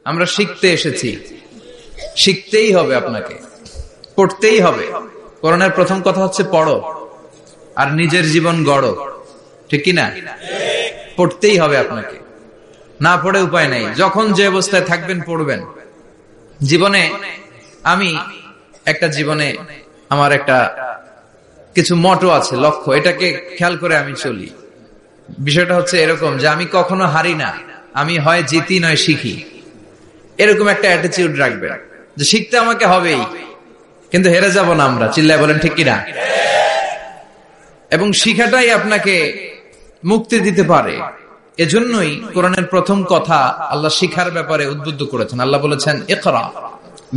আমরা শিখতে এসেছি, শিখতেই হবে, আপনাকে পড়তেই হবে। কোরআনের প্রথম কথা হচ্ছে পড়ো আর নিজের জীবন গড়ো, ঠিক কিনা? পড়তেই হবে আপনাকে, না পড়ে উপায় নাই। যখন যে অবস্থায় থাকবেন পড়বেন। জীবনে আমার একটা কিছু মটো আছে, লক্ষ্য, এটাকে খেয়াল করে আমি চলি। বিষয়টা হচ্ছে এরকম যে আমি কখনো হারি না, আমি হয় জিতি নয় শিখি, এরকম একটা অ্যাটিটিউড রাখবেন যে শিখতে আমাকে হবেই, কিন্তু হেরে যাব না আমরা। চিল্লায় বলেন ঠিক কিনা? এবং শিখাটাই আপনাকে মুক্তি দিতে পারে। এজন্যই কোরআনের প্রথম কথা আল্লাহ শিখার ব্যাপারে উদ্বুদ্ধ করেছেন। আল্লাহ বলেছেন, ইকরা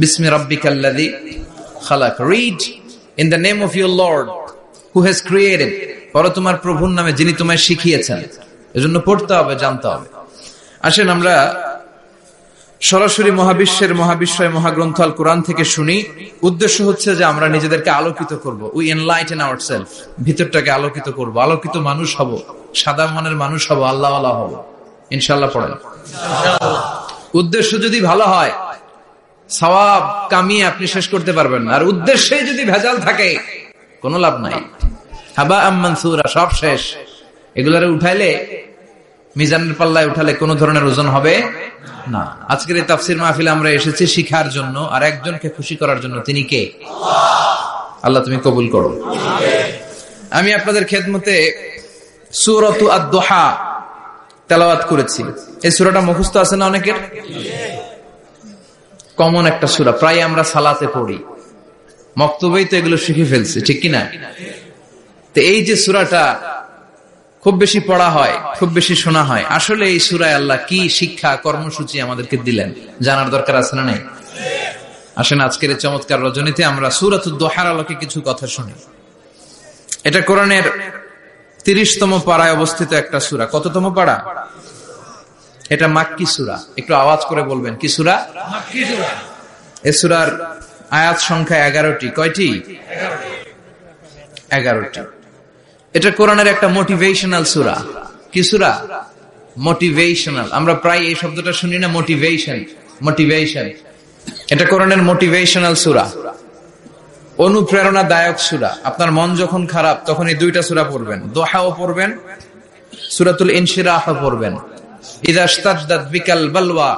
বিসমি রাব্বিকাল্লাযী খালাক, read in the name of your lord who has created, পড়ো তোমার প্রভুর নামে যিনি তোমায় শিখিয়েছেন। এজন্য পড়তে হবে, জানতে হবে। আসেন আমরা সরাসরি মহাবিশ্বয় মহাগ্রন্থ আল কোরআন থেকে শুনি। উদ্দেশ্য হচ্ছে যে আমরা নিজেদেরকে আলোকিত করব, উই এনলাইটেন আওয়ারসেলফ, ভিতরটাকে আলোকিত করব, আলোকিত মানুষ হব, সাদা মনের মানুষ হব, আল্লাহওয়ালা হব ইনশাআল্লাহ। পড়েন। উদ্দেশ্য যদি ভালো হয় সওয়াব কামিয়ে আপনি শেষ করতে পারবেন না, আর উদ্দেশ্যে যদি ভেজাল থাকে কোনো লাভ নাই। হাবা মানসুরা, সব শেষ। এগুলারে উঠাইলে, মিজানের পাল্লায় উঠালে কোনো ধরনের ওজন হবে না। আজকের এই তাফসীর মাহফিলে আমরা এসেছি শিখার জন্য আর একজনকে খুশি করার জন্য। তিনি কে? আল্লাহ তুমি কবুল করো। আমি আপনাদের খেদমতে সূরাতু আদ-দুহা তেলাওয়াত করেছি। এই সূরাটা মুখস্থ আছে না অনেকের? কমন একটা সূরা, প্রায় আমরা সালাতে পড়ি, মক্তবেই তো এগুলো শিখে ফেলছি, ঠিক কিনা? তো এই যে সূরাটা খুব বেশি পড়া হয়, খুব বেশি শোনা হয়, আসলে এই সূরায় আল্লাহ কি শিক্ষা কর্মসূচি আমাদেরকে দিলেন জানার দরকার আছে না নাই? আসেন আজকের এই চমৎকার রজনীতে আমরা সূরাতুদ দুহার আলোকে কিছু কথা শুনি। এটা কোরআনের 30তম পারায় অবস্থিত একটা সূরা। কততম পারা? এটা মাক্কি সূরা। একটু আওয়াজ করে বলবেন, কি সূরা? মাক্কি সূরা। এই সূরার আয়াত সংখ্যা 11টি। কয়টি? 11টি। এটা কোরআনের একটা মোটিভেশনাল সূরা। কি সূরা? মোটিভেশনাল। আমরা প্রায় এই শব্দটা শুনি না, মোটিভেশন। এটা কোরআনের মোটিভেশনাল সূরা, অনুপ্রেরণাদায়ক সূরা। আপনার মন যখন খারাপ তখন এই দুইটা সূরা পড়বেন, দোহাও পড়বেন, সূরাতুল ইনশিরাহ পড়বেন। ইযা ইশতাদ্দাত বিকাল বালওয়া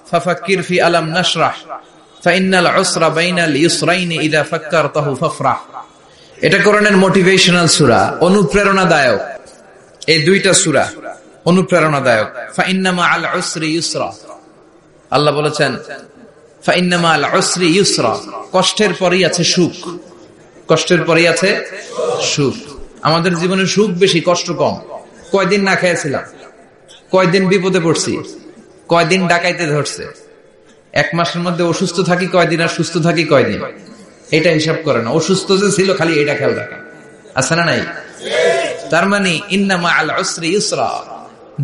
ফাফাক্কির ফি আলাম নাশরাহ ফাইন্নাল উসরা বাইনাল ইউসরাইনি ইযা ফাক্কারতাহু ফাফরাহ। এটা কোরআনের মোটিভেশনাল সূরা, অনুপ্রেরণাদায়ক। এই দুইটা সূরা অনুপ্রেরণাদায়ক। ফাইন্না মাআল উসরি ইউসরা, আল্লাহ বলেছেন ফাইন্না মাআল উসরি ইউসরা, কষ্টের পরেই আছে সুখ, কষ্টের পরেই আছে সুখ। আমাদের জীবনে সুখ বেশি, কষ্ট কম। কয়দিন না খেয়েছিলাম, কয়দিন বিপদে পড়ছি, কয়দিন ডাকাইতে ধরছে, এক মাসের মধ্যে অসুস্থ থাকি কয়দিন আর সুস্থ থাকি কয়দিন, এটা হিসাব করে না। অসুস্থ যে ছিল খালি এটা খেয়াল রাখে, আছে না নাই? তার মানে ইন্না মাআল উসরি ইউসরা,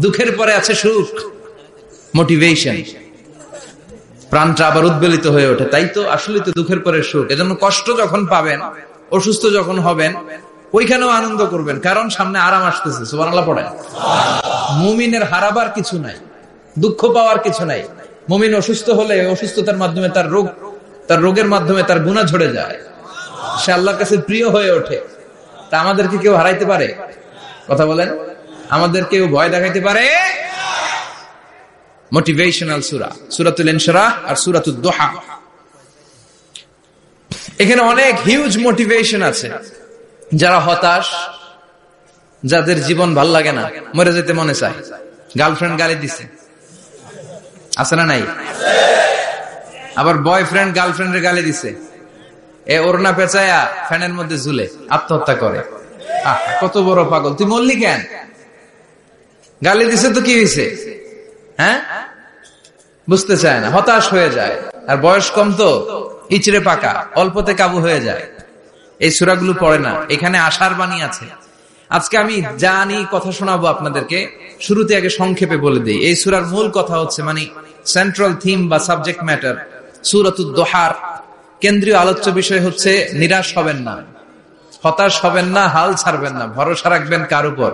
দুঃখের পরে আছে সুখ, মোটিভেশন। প্রাণটা আবার উদ্বেলিত হয়ে ওঠে, তাই তো আসলে তো দুঃখের পরে সুখ। এজন্য কষ্ট যখন পাবেন, অসুস্থ যখন হবেন, ওইখানেও আনন্দ করবেন, কারণ সামনে আরাম আসতেছে। সুবহানাল্লাহ পড়েন। মুমিনের হারাবার কিছু নাই, দুঃখ পাওয়ার কিছু নাই। মুমিন অসুস্থ হলে অসুস্থতার মাধ্যমে তার রোগের মাধ্যমে তার গুনাহ ঝরে যায়, সে আল্লাহর কাছে প্রিয় হয়ে ওঠে। তা আমাদেরকে কেউ হারাইতে পারে? কথা বলেন, আমাদের কেউ ভয় দেখাইতে পারে? মোটিভেশনাল সূরা, সূরাতুল ইনশিরাহ আর সূরাতুদ দুহা। এখানে অনেক হিউজ মোটিভেশন আছে। যারা হতাশ, যাদের জীবন ভাল লাগে না, মরে যেতে মনে চায়, গার্লফ্রেন্ড গালি দিছে, আছে না নাই? আবার বয়ফ্রেন্ড গার্লফ্রেন্ডের গালি দিছে, এ ওড়না পেঁচায়া ফ্যানের মধ্যে ঝুলে আত্মহত্যা করে। কত বড় পাগল, তুই মরলি কেন? গালি দিছে তো কি হয়েছে? হ্যাঁ, বুঝতে চায় না, হতাশ হয়ে যায়। আর বয়স কম তো ইচড়ে পাকা, অল্পতে কাবু হয়ে যায়। এই সূরাগুলো পড়ে না, এখানে আশার বাণী আছে। আজকে আমি জানি কথা শোনাবো আপনাদেরকে, শুরুতে আগে সংক্ষেপে বলে দিই। এই সূরার মূল কথা হচ্ছে, মানে সেন্ট্রাল থিম বা সাবজেক্ট ম্যাটার সূরাতুদ দুহার কেন্দ্রীয় আলোচ্য বিষয় হচ্ছে নিরাশ হবেন না, হতাশ হবেন না, হাল ছাড়বেন না, ভরসা রাখবেন কার উপর?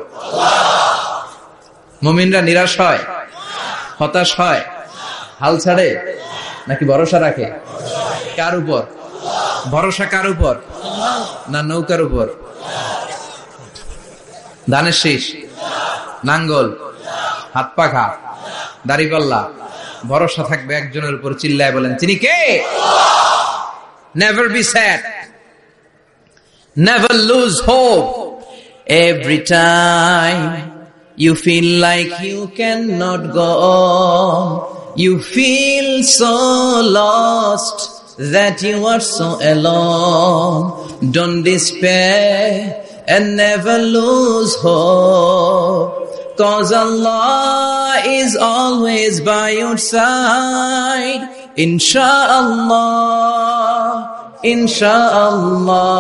মুমিনরা নিরাশ হয়, হতাশ হয়, হাল ছাড়ে নাকি ভরসা রাখে? কার উপর ভরসা? কার উপর? না নৌকার উপর? ধানের শীষ, নাঙ্গল, হাত পাখা, দাড়িপাল্লা, ভরসা থাকবে একজনের উপর। চিল্লায় বলেন তিনি কে? Never be sad, never lose hope. Every time you feel like you cannot go on, you feel so lost that you are so alone. Don't despair and never lose hope, 'cause Allah is always by your side. Insha'Allah, Insha'Allah,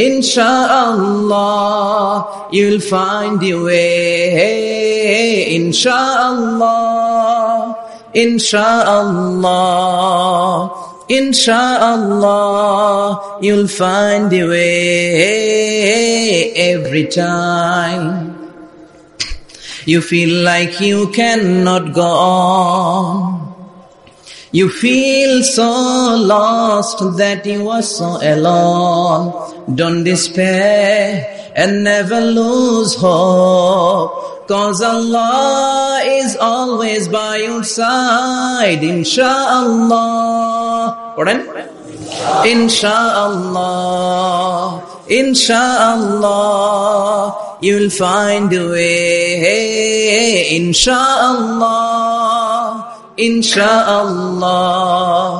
Insha'Allah, you'll find your way. Insha'Allah, Insha'Allah, Insha'Allah, you'll find your way. Every time you feel like you cannot go on, you feel so lost that you are so alone. Don't despair and never lose hope, 'cause Allah is always by your side. Insha'Allah. Insha'Allah, Insha'Allah, you'll find a way. Insha'Allah, Insha'Allah,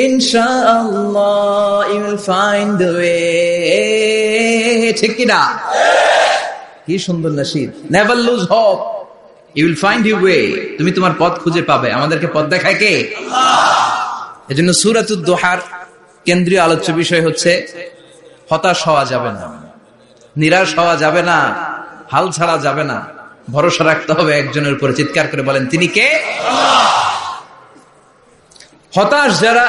Insha'Allah, you'll find a way. ঠিক কি না? কি সুন্দর nasheed. Never lose hope, you will find your way. তুমি তোমার পথ খুঁজে পাবে। আমাদেরকে পথ দেখায় কে? আল্লাহ। এজন্য সূরাতুদ দুহার কেন্দ্রীয় আলোচ্য বিষয় হচ্ছে হতাশ হওয়া যাবে না, নিরাশ হওয়া যাবে না, হাল ছাড়া যাবে না, ভরসা রাখতে হবে একজনের উপর। চিৎকার করে বলেন তিনি কে? হতাশ যারা,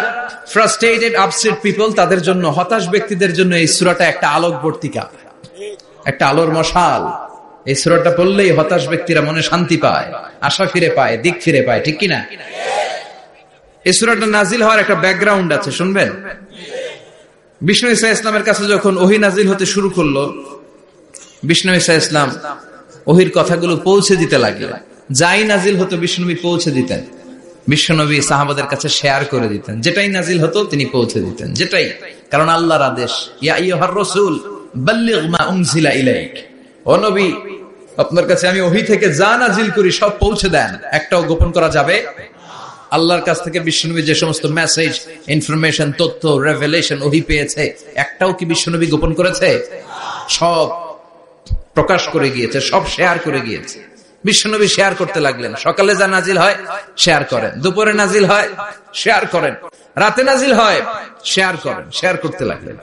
ফ্রাস্ট্রেটেড আপসেট পিপল, তাদের জন্য, হতাশ ব্যক্তিদের জন্য এই সূরাটা একটা আলোকবর্তিকা, একটা আলোর মশাল। এই সূরাটা পড়লেই হতাশ ব্যক্তিরা মনে শান্তি পায়, আশা ফিরে পায়, দিক ফিরে পায়। ঠিক কিনা? এই সূরাটা নাজিল হওয়ার একটা ব্যাকগ্রাউন্ড আছে, শুনবেন। বিষ্ণু ঈসা ইসলামের কাছে যখন ওহী নাজিল হতে শুরু করলো, বিষ্ণু ঈসা ইসলাম ওহীর কথাগুলো পৌঁছে দিতে লাগলেন। যাই নাজিল হতো বিষ্ণুনবী পৌঁছে দিতেন। বিশ্বনবী সাহাবাদের কাছে শেয়ার করে দিতেন, যেটাই নাজিল হতো তিনি পৌঁছে দিতেন, যেটাই, কারণ আল্লাহর আদেশ। ইয়া আইয়ুহার রাসূল বাল্লিগ মা উনজিলা ইলাইক, ও নবী আপনার কাছে আমি ওহী থেকে যা নাজিল করি সব পৌঁছে দেন, একটাও গোপন করা যাবে। আল্লাহর কাছ থেকে বিশ্বনবী যে সমস্ত মেসেজ, ইনফরমেশন, তথ্য, রেভেলেশন ওহী পেয়েছে, একটাও কি বিশ্বনবী গোপন করেছে? সব প্রকাশ করে গিয়েছে, সব শেয়ার করে গিয়েছে। বিশ্বনবী শেয়ার করতে লাগলেন। সকালে যা নাজিল হয় শেয়ার করেন, দুপুরে নাজিল হয় শেয়ার করেন, রাতে নাজিল হয় শেয়ার করেন, শেয়ার করতে লাগলেন।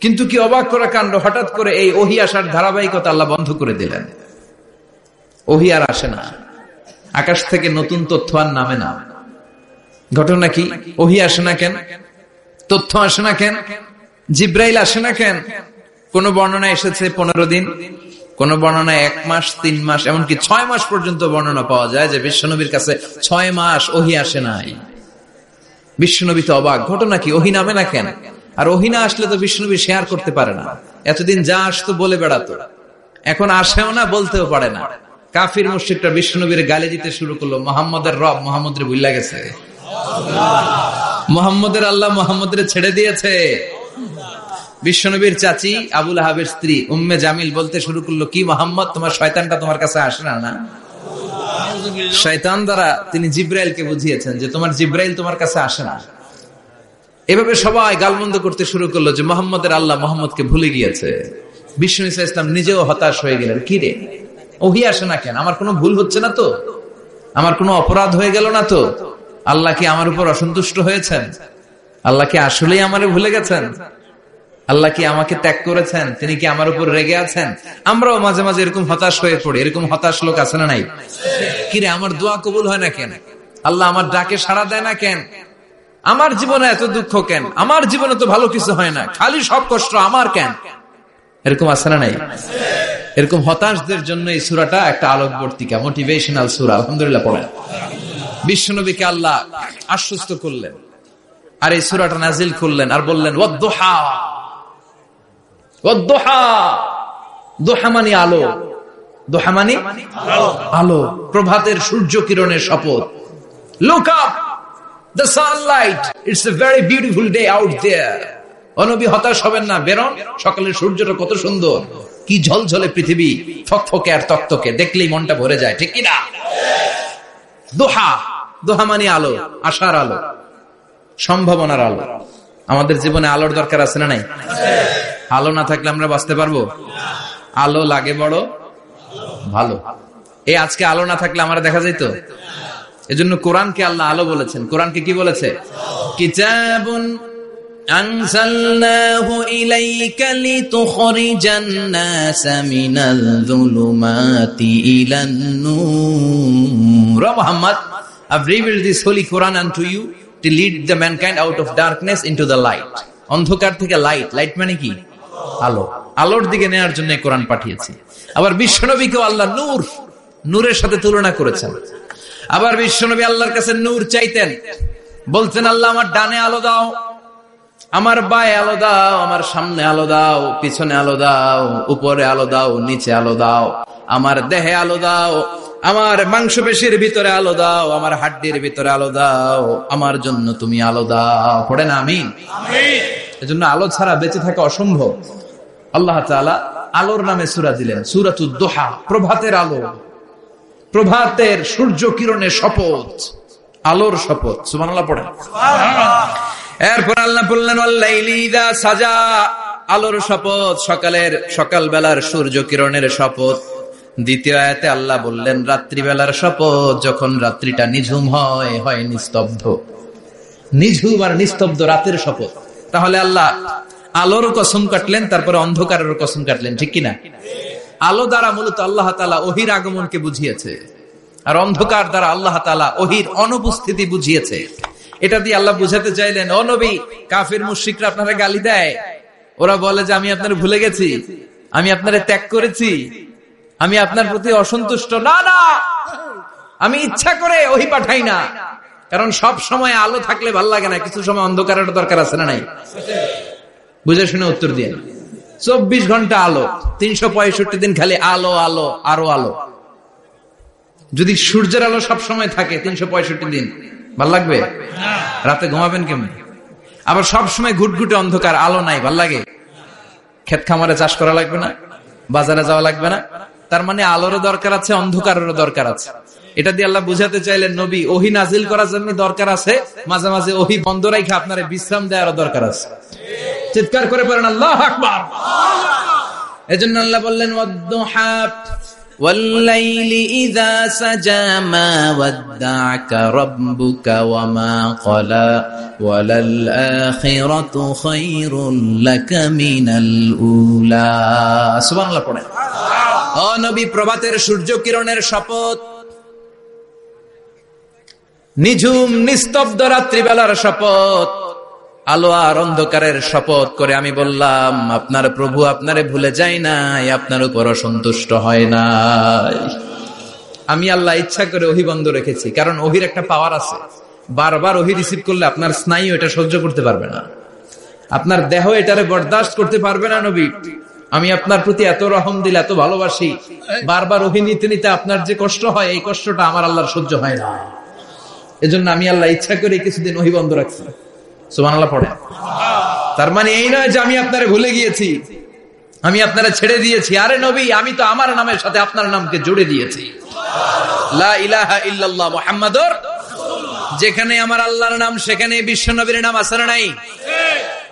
কিন্তু কি অবাক করা কাণ্ড, হঠাৎ করে এই ওহী আসার ধারাবাহিকতা আল্লাহ বন্ধ করে দিলেন। ওহী আর আসে না, আকাশ থেকে নতুন তথ্য আর নামে না। ঘটনা কি? ওহী আসে না কেন? তথ্য আসে না কেন? জিব্রাইল আসে না কেন? কোন বর্ণনা এসেছে 15 দিন, কোন বর্ণনায় 1 মাস, 3 মাস, এমনকি 6 মাস পর্যন্ত বর্ণনা পাওয়া যায় যে বিশ্বনবীর কাছে 6 মাস ওহী আসে নাই। বিশ্বনবী তো অবাক, ঘটনা কি? ওহী নামে না কেন? আর ওহী না আসলে তো বিশ্বনবী শেয়ার করতে পারে না। এতদিন যা আসতো বলে বেড়াতো, এখন আসেও না, বলতেও পারে না। কাফির মুশরিকরা বিশ্বনবীর গালি দিতে শুরু করলো, মুহাম্মদের রব মুহাম্মদের ভুইলা গেছে, মুহাম্মদের আল্লাহ মুহাম্মদের ছেড়ে দিয়েছে। বিশ্বনবীর চাচি আবু লাহাবের স্ত্রী উম্মে জামিল বলতে শুরু করলো, কি মুহাম্মদ, তোমার শয়তানটা তোমার কাছে আসে না? না, শয়তান দ্বারা তিনি জিব্রাইলকে বুঝিয়েছেন যে তোমার জিব্রাইল তোমার কাছে আসে না। এভাবে সবাই গালমন্দ করতে শুরু করলো যে মুহাম্মদের আল্লাহ মুহাম্মদকে ভুলে গিয়েছে। বিষ্ণু ঈসা ইসলাম নিজেও হতাশ হয়ে গেলেন। কি রে, ওহী আসে না কেন? আমার কোনো ভুল হচ্ছে না তো? আমার কোনো অপরাধ হয়ে গেল না তো? আল্লাহ কি আমার উপর অসন্তুষ্ট হয়েছেন? আল্লাহ কি আসলেই আমারে ভুলে গেছেন? আল্লাহ কি আমাকে ত্যাগ করেছেন? তিনি কি আমার উপর রেগে আছেন? আমরাও মাঝে মাঝে এরকম হতাশ হয়ে পড়ি। এরকম হতাশ লোক আছে না নাই? কিরে, আমার দোয়া কবুল হয় না কেন? আল্লাহ আমার ডাকে সাড়া দেয় না কেন? আমার জীবনে এত দুঃখ কেন? আমার জীবনে তো ভালো কিছু হয় না, খালি সব কষ্ট আমার কেন? এরকম আছে না নাই? এরকম হতাশদের জন্য এই সূরাটা একটা আলোকবর্তিকা, মোটিভেশনাল সূরা। আলহামদুলিল্লাহ পড়েন। বিশ্বনবীকে আল্লাহ আশ্বস্ত করলেন, আর এই সূরাটা নাজিল করলেন, আর বললেন ওয়াদ-দুহা। ওয়াদ-দুহা, দুহা মানে আলো, দুহা মানে আলো, প্রভাতের সূর্য কিরণের শপথ। Look up, the sunlight, it's a very beautiful day out there. ও নবী হতাশ হবেন না, বেরোন, সকালের সূর্যটা কত সুন্দর, কি ঝলঝলে পৃথিবী, ফকফকে আর তকতকে, দেখলেই মনটা ভরে যায়, ঠিক কি না? দোহা, দোহা মানে আলো, আশার আলো, সম্ভাবনার আলো। আমাদের জীবনে আলোর দরকার আছে না নাই? আলো না থাকলে আমরা বাঁচতে পারবো? আলো লাগে বড় ভালো। এই আজকে আলো না থাকলে আমরা দেখা যাইত। এজন্য কোরআনকে আল্লাহ আলো বলেছেন। কোরআনকে কি বলেছে? কিতাবুন আনজালনাহু ইলাইকা লিতুখরিজান নাসা মিনাল যুলুমাতি ইলান নূর। Muhammad, I've revealed this holy Quran unto you to lead the mankind out of darkness into the light. অন্ধকার থেকে লাইট, লাইট মানে কি? আলো, আলোর দিকে নেয়ার জন্য কোরআন পাঠিয়েছি। আবার বিশ্বনবীকেও আল্লাহ নূর, নূরের সাথে তুলনা করেছেন। আবার বিশ্বনবী আল্লাহর কাছে নূর চাইতেন, বলতেন আল্লাহ আমার ডানে আলো দাও, আমার বায়ে আলো দাও, আমার সামনে আলো দাও, পিছনে আলো দাও, উপরে আলো দাও, নিচে আলো দাও, আমার দেহে আলো দাও, আমার মাংসপেশির ভিতরে আলো দাও, আমার হাড্ডির ভিতরে আলো দাও, আমার জন্য তুমি আলো দাও। পড়েন আমিন। এজন্য আলো ছাড়া বেঁচে থাকা অসম্ভব। আল্লাহ তাআলা আলোর নামে সূরা দিলেন, সূরাতুদ দুহা, প্রভাতের আলো, প্রভাতের সূর্য কিরণের শপথ, আলোর শপথ। সুবহানাল্লাহ পড়েন। এরপর আল্লাহ বললেন ওয়াল্লাইলি ইযা সাজা, আলোর শপথ, সকালের, সকালবেলার সূর্য কিরণের শপথ। দ্বিতীয় আয়াতে আল্লাহ বললেন রাত্রিবেলার শপথ, যখন রাত্রিটা নিঝুম হয়, হয় নিস্তব্ধ, নিঝুম আর নিস্তব্ধ রাতের শপথ। তাহলে আল্লাহ আলোর কসম কাটলেন, তারপরে অন্ধকারের কসম কাটলেন, ঠিক কিনা? আলো দ্বারা মূলত আল্লাহ তাআলা ওহীর আগমনকে বুঝিয়েছে, আর অন্ধকার দ্বারা আল্লাহ তাআলা ওহীর অনুপস্থিতি বুঝিয়েছে। এটা দিয়ে আল্লাহ বুঝাতে চাইলেন, ও নবী, কাফির মুশরিকরা আপনারা গালি দেয়, ওরা বলে যে আমি আপনার ভুলে গেছি, আমি আপনারে ত্যাগ করেছি, আমি আপনার প্রতি অসন্তুষ্ট। না না, আমি ইচ্ছা করে ওহী পাঠাই না, কারণ সব সময় আলো থাকলে ভাল লাগে না, কিছু সময় অন্ধকারের দরকার আছে না নাই? বুঝে শুনে উত্তর দিয়ে। 24 ঘন্টা আলো, 365 দিন খালি আলো, আলো, আরো আলো। যদি সূর্যের আলো সব সময় থাকে 365 দিন, ভাল লাগবে? রাতে ঘুমাবেন কেমন? আবার সব সময় ঘুটঘুটে অন্ধকার, আলো নাই, ভাল লাগে? ক্ষেত খামারে চাষ করা লাগবে না, বাজারে যাওয়া লাগবে না। তার মানে আলোরও দরকার আছে, অন্ধকারেরও দরকার আছে। এটা দিয়ে আল্লাহ বুঝাতে চাইলেন, নবী, ওহী নাজিল করার জন্য দরকার আছে, মাঝে মাঝে ওহী বন্ধ রাখা আপনার বিশ্রাম দেওয়ারও দরকার আছে। চিৎকার করে পড়েন আল্লাহু আকবার। এজন্য আল্লাহ বললেন ওয়াদ-দুহা ওয়াল-লাইলি ইযা সাজা মা ওয়াদ্দা'আকা রাব্বুকা ওয়া মা ক্বালা ওয়ালাল আখিরাতু খায়রুল লাকা মিনাল উলা। সুবহানাল্লাহ পড়েন। ও নবী, প্রভাতের সূর্য কিরণের শপথ, নিঝুম নিস্তব্ধ রাত্রিবেলার শপথ, আলো আর অন্ধকারের শপথ করে আমি বললাম, আপনার প্রভু আপনারে ভুলে যায় নাই, আপনার উপর অসন্তুষ্ট হয় নাই। আমি আল্লাহ ইচ্ছা করে ওহী বন্ধ রেখেছি, কারণ ওহীর একটা পাওয়ার আছে। বারবার ওহী রিসিভ করলে আপনার স্নায়ু এটা সহ্য করতে পারবে না, আপনার দেহ এটারে বরদাস্ত করতে পারবে না। নবী, আমি আপনার প্রতি এত রহম দিল, এত ভালোবাসি, বারবার ওহী নিতে নিতে আপনার যে কষ্ট হয়, এই কষ্টটা আমার আল্লাহর সহ্য হয় না। এজন্য আমি আল্লাহ ইচ্ছা করে কিছুদিন ওহী বন্ধ রাখছি। সুবহানাল্লাহ পড়ে। তার মানে এই নয় যে আমি আপনারে ভুলে গিয়েছি, আমি আপনারে ছেড়ে দিয়েছি। আরে নবী, আমি তো আমার নামের সাথে আপনার নামকে জুড়ে দিয়েছি। লা ইলাহা ইল্লাল্লাহ মুহাম্মাদুর রাসূলুল্লাহ। যেখানে আমার আল্লাহর নাম, সেখানে বিশ্ব নবীর নাম আছে না নাই?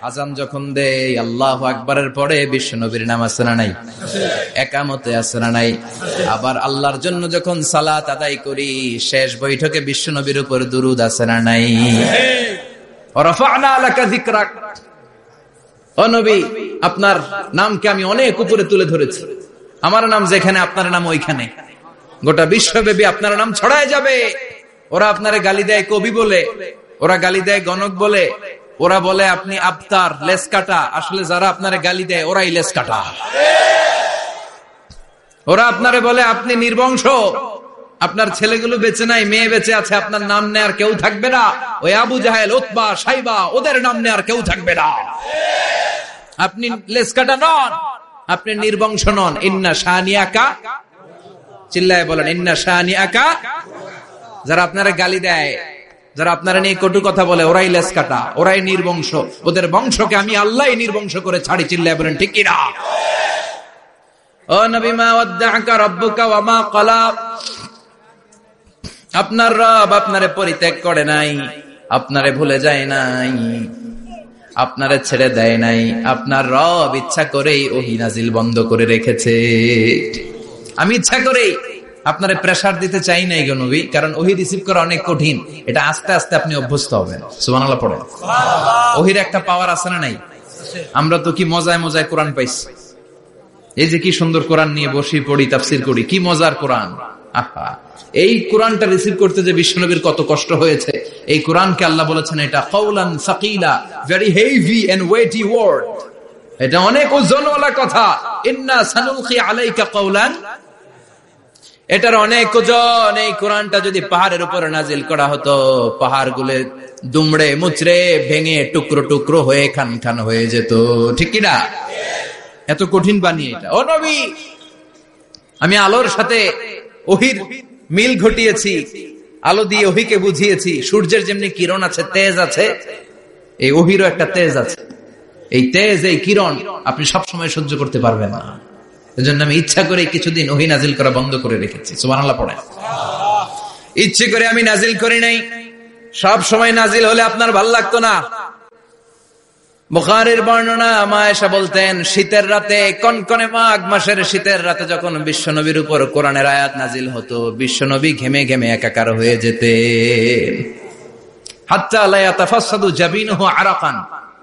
আযান যখন দেই আল্লাহু আকবারের পরে বিশ্ব নবীর নাম আছে না নাই? একামতে আছে না নাই? আবার আল্লাহর জন্য যখন সালাত আদায় করি, শেষ বৈঠকে বিশ্ব নবীর উপর দুরূদ আছে না নাই? রাফা'না লাকা যিকরাক। ও নবী, আপনার নামকে আমি অনেক উপরে তুলে ধরেছি। আমার নাম যেখানে, আপনার নাম ওইখানে। গোটা বিশ্বব্যাপী আপনার নাম ছড়ায় যাবে। ওরা আপনারে গালি দেয় কবি বলে, ওরা গালি দেয় গণক বলে, ওরা বলে আপনি আবতার, লেস কাটা। আসলে যারা আপনারে গালি দেয় ওরাই লেস কাটা। ওরা আপনারে বলে আপনি নির্বংশ, আপনার ছেলেগুলো বেঁচে নাই, মেয়ে বেঁচে আছে, আপনার নাম নেয়ার কেউ থাকবে না। ওই আবু জাহেল, উতবা, সাইবা, ওদের নাম নেয়ার কেউ থাকবে না। আপনি লেস কাটা নন, আপনি নির্বংশ নন। ইন্না শানিয়াকা, চিল্লায় বলেন ইন্না শানিয়াকা। যারা আপনারা গালি দেয়, যারা আপনারা নিয়ে কটু কথা বলে, ওরাই লেস কাটা, ওরাই নির্বংশ। ওদের বংশকে আমি আল্লাহ নির্বংশ করে ছাড়ি। চিল্লায় বলেন ঠিক কিনা? ও নবী, মা ওয়াদ্দাআকা রাব্বুকা ওয়া মা ক্বালা। আপনার রব আপনারে পরিত্যাগ করে নাই, আপনারে ভুলে যায় নাই, আপনারে ছেড়ে দেয় নাই। আপনার রব ইচ্ছা করেই ওহী নাজিল বন্ধ করে রেখেছে। আমি ইচ্ছা করেই আপনারে প্রেসার দিতে চাই নাই গো নবী, কারণ ওহী রিসিভ করা অনেক কঠিন। এটা আস্তে আস্তে আপনি অভ্যস্ত হবেন। সুবহানাল্লাহ পড়েন। ওহীর একটা পাওয়ার আছে না নাই? আমরা তো কি মজায় মজায় কোরআন পাইছি। এই যে কি সুন্দর কোরআন নিয়ে বসি, পড়ি, তাফসীর করি, কি মজার কোরআন। আহা, এই কোরআনটা রিসিভ করতে যে বিশ্বনবীর কত কষ্ট হয়েছে। এই কোরআনকে আল্লাহ বলেছেন এটা কাওলান সাকিলা, very heavy and weighty word. এটা অনেক ওজনওয়ালা কথা। ইন্না সানুলকি আলাইকা কাওলান, এটার অনেক ওজন। এই কোরআনটা যদি পাহাড়ের উপরে নাজিল করা হতো, পাহাড়গুলো দুমড়ে মুচড়ে ভেঙে টুকরো টুকরো হয়ে খান খান হয়ে যেত। ঠিক কিনা? এত কঠিন বানিয়ে এটা। ও নবী, আমি আলোর সাথে ওহীর মিল ঘটিয়েছি, আলো দিয়ে ওহীকে বুঝিয়েছি। সূর্যের যেমনি কিরণ আছে, তেজ আছে, এই ওহীরও একটা তেজ আছে। এই তেজ, এই কিরণ আপনি সবসময় সহ্য করতে পারবেন না। এজন্য আমি ইচ্ছা করে কিছুদিন ওহী নাজিল করা বন্ধ করে রেখেছি। সুবহানাল্লাহ পড়েন। ইচ্ছে করে আমি নাজিল করি নাই। সব সময় নাজিল হলে আপনার ভাল লাগতো না। বুখারীর বর্ণনা, মা আয়েশা বলতেন, শীতের রাতে, কনকনে মাঘ মাসের শীতের রাতে যখন বিশ্বনবীর উপর কোরআনের আয়াত নাজিল হতো, বিশ্বনবী ঘেমে ঘেমে একাকার হয়ে যেতেন। হাত্তা লা ইয়াতাফাসসাদু জাবিনুহু আরাকান,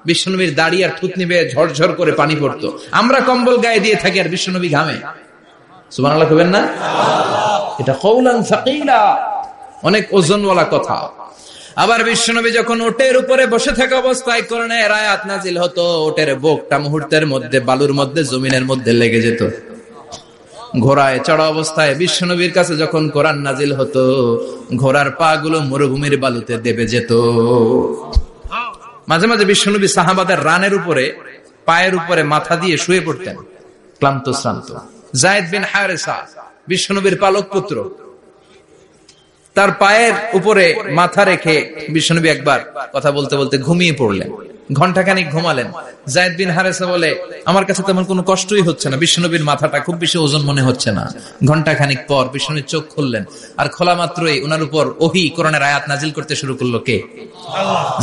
বিশ্বনবীর দাড়ি আর থুতনি বেয়ে ঝরঝর করে পানি পড়তো। আমরা কম্বল গায়ে দিয়ে থাকি আর বিশ্বনবী ঘামে। সুবহানাল্লাহ কইবেন না? এটা কাওলান সাকিলা, অনেক ওজনওয়ালা কথা। আবার বিশ্বনবী যখন ওটের উপরে বসে থাকা অবস্থায় কোরআনের আয়াত নাজিল হতো, ওটের বুকটা মুহূর্তের মধ্যে বালুর মধ্যে, জমিনের মধ্যে লেগে যেত। ঘোড়ায় চড়া অবস্থায় বিশ্বনবীর কাছে যখন কোরআন নাজিল হতো, ঘোড়ার পা গুলো মরুভূমির বালুতে দেবে যেত। মাঝে মাঝে বিশ্বনবী সাহাবাদের রানের উপরে, পায়ের উপরে মাথা দিয়ে শুয়ে পড়তেন, ক্লান্ত শ্রান্ত। যায়েদ বিন হারেসা, বিশ্বনবীর পালক পুত্র, তার পায়ের উপরে মাথা রেখে বিশ্বনবী একবার কথা বলতে বলতে ঘুমিয়ে পড়লেন। ঘন্টাখানিক ঘুমালেন। যায়েদ বিন হারেসা বলে, আমার কাছে তেমন কোনো কষ্টই হচ্ছে না, বিশ্বনবীর মাথাটা খুব বেশি ওজন মনে হচ্ছে না। ঘন্টাখানিক পর বিশ্বনবীর চোখ খুললেন, আর খোলা মাত্রই ওনার উপর ওহী কোরআনের আয়াত নাজিল করতে শুরু করলো। কে?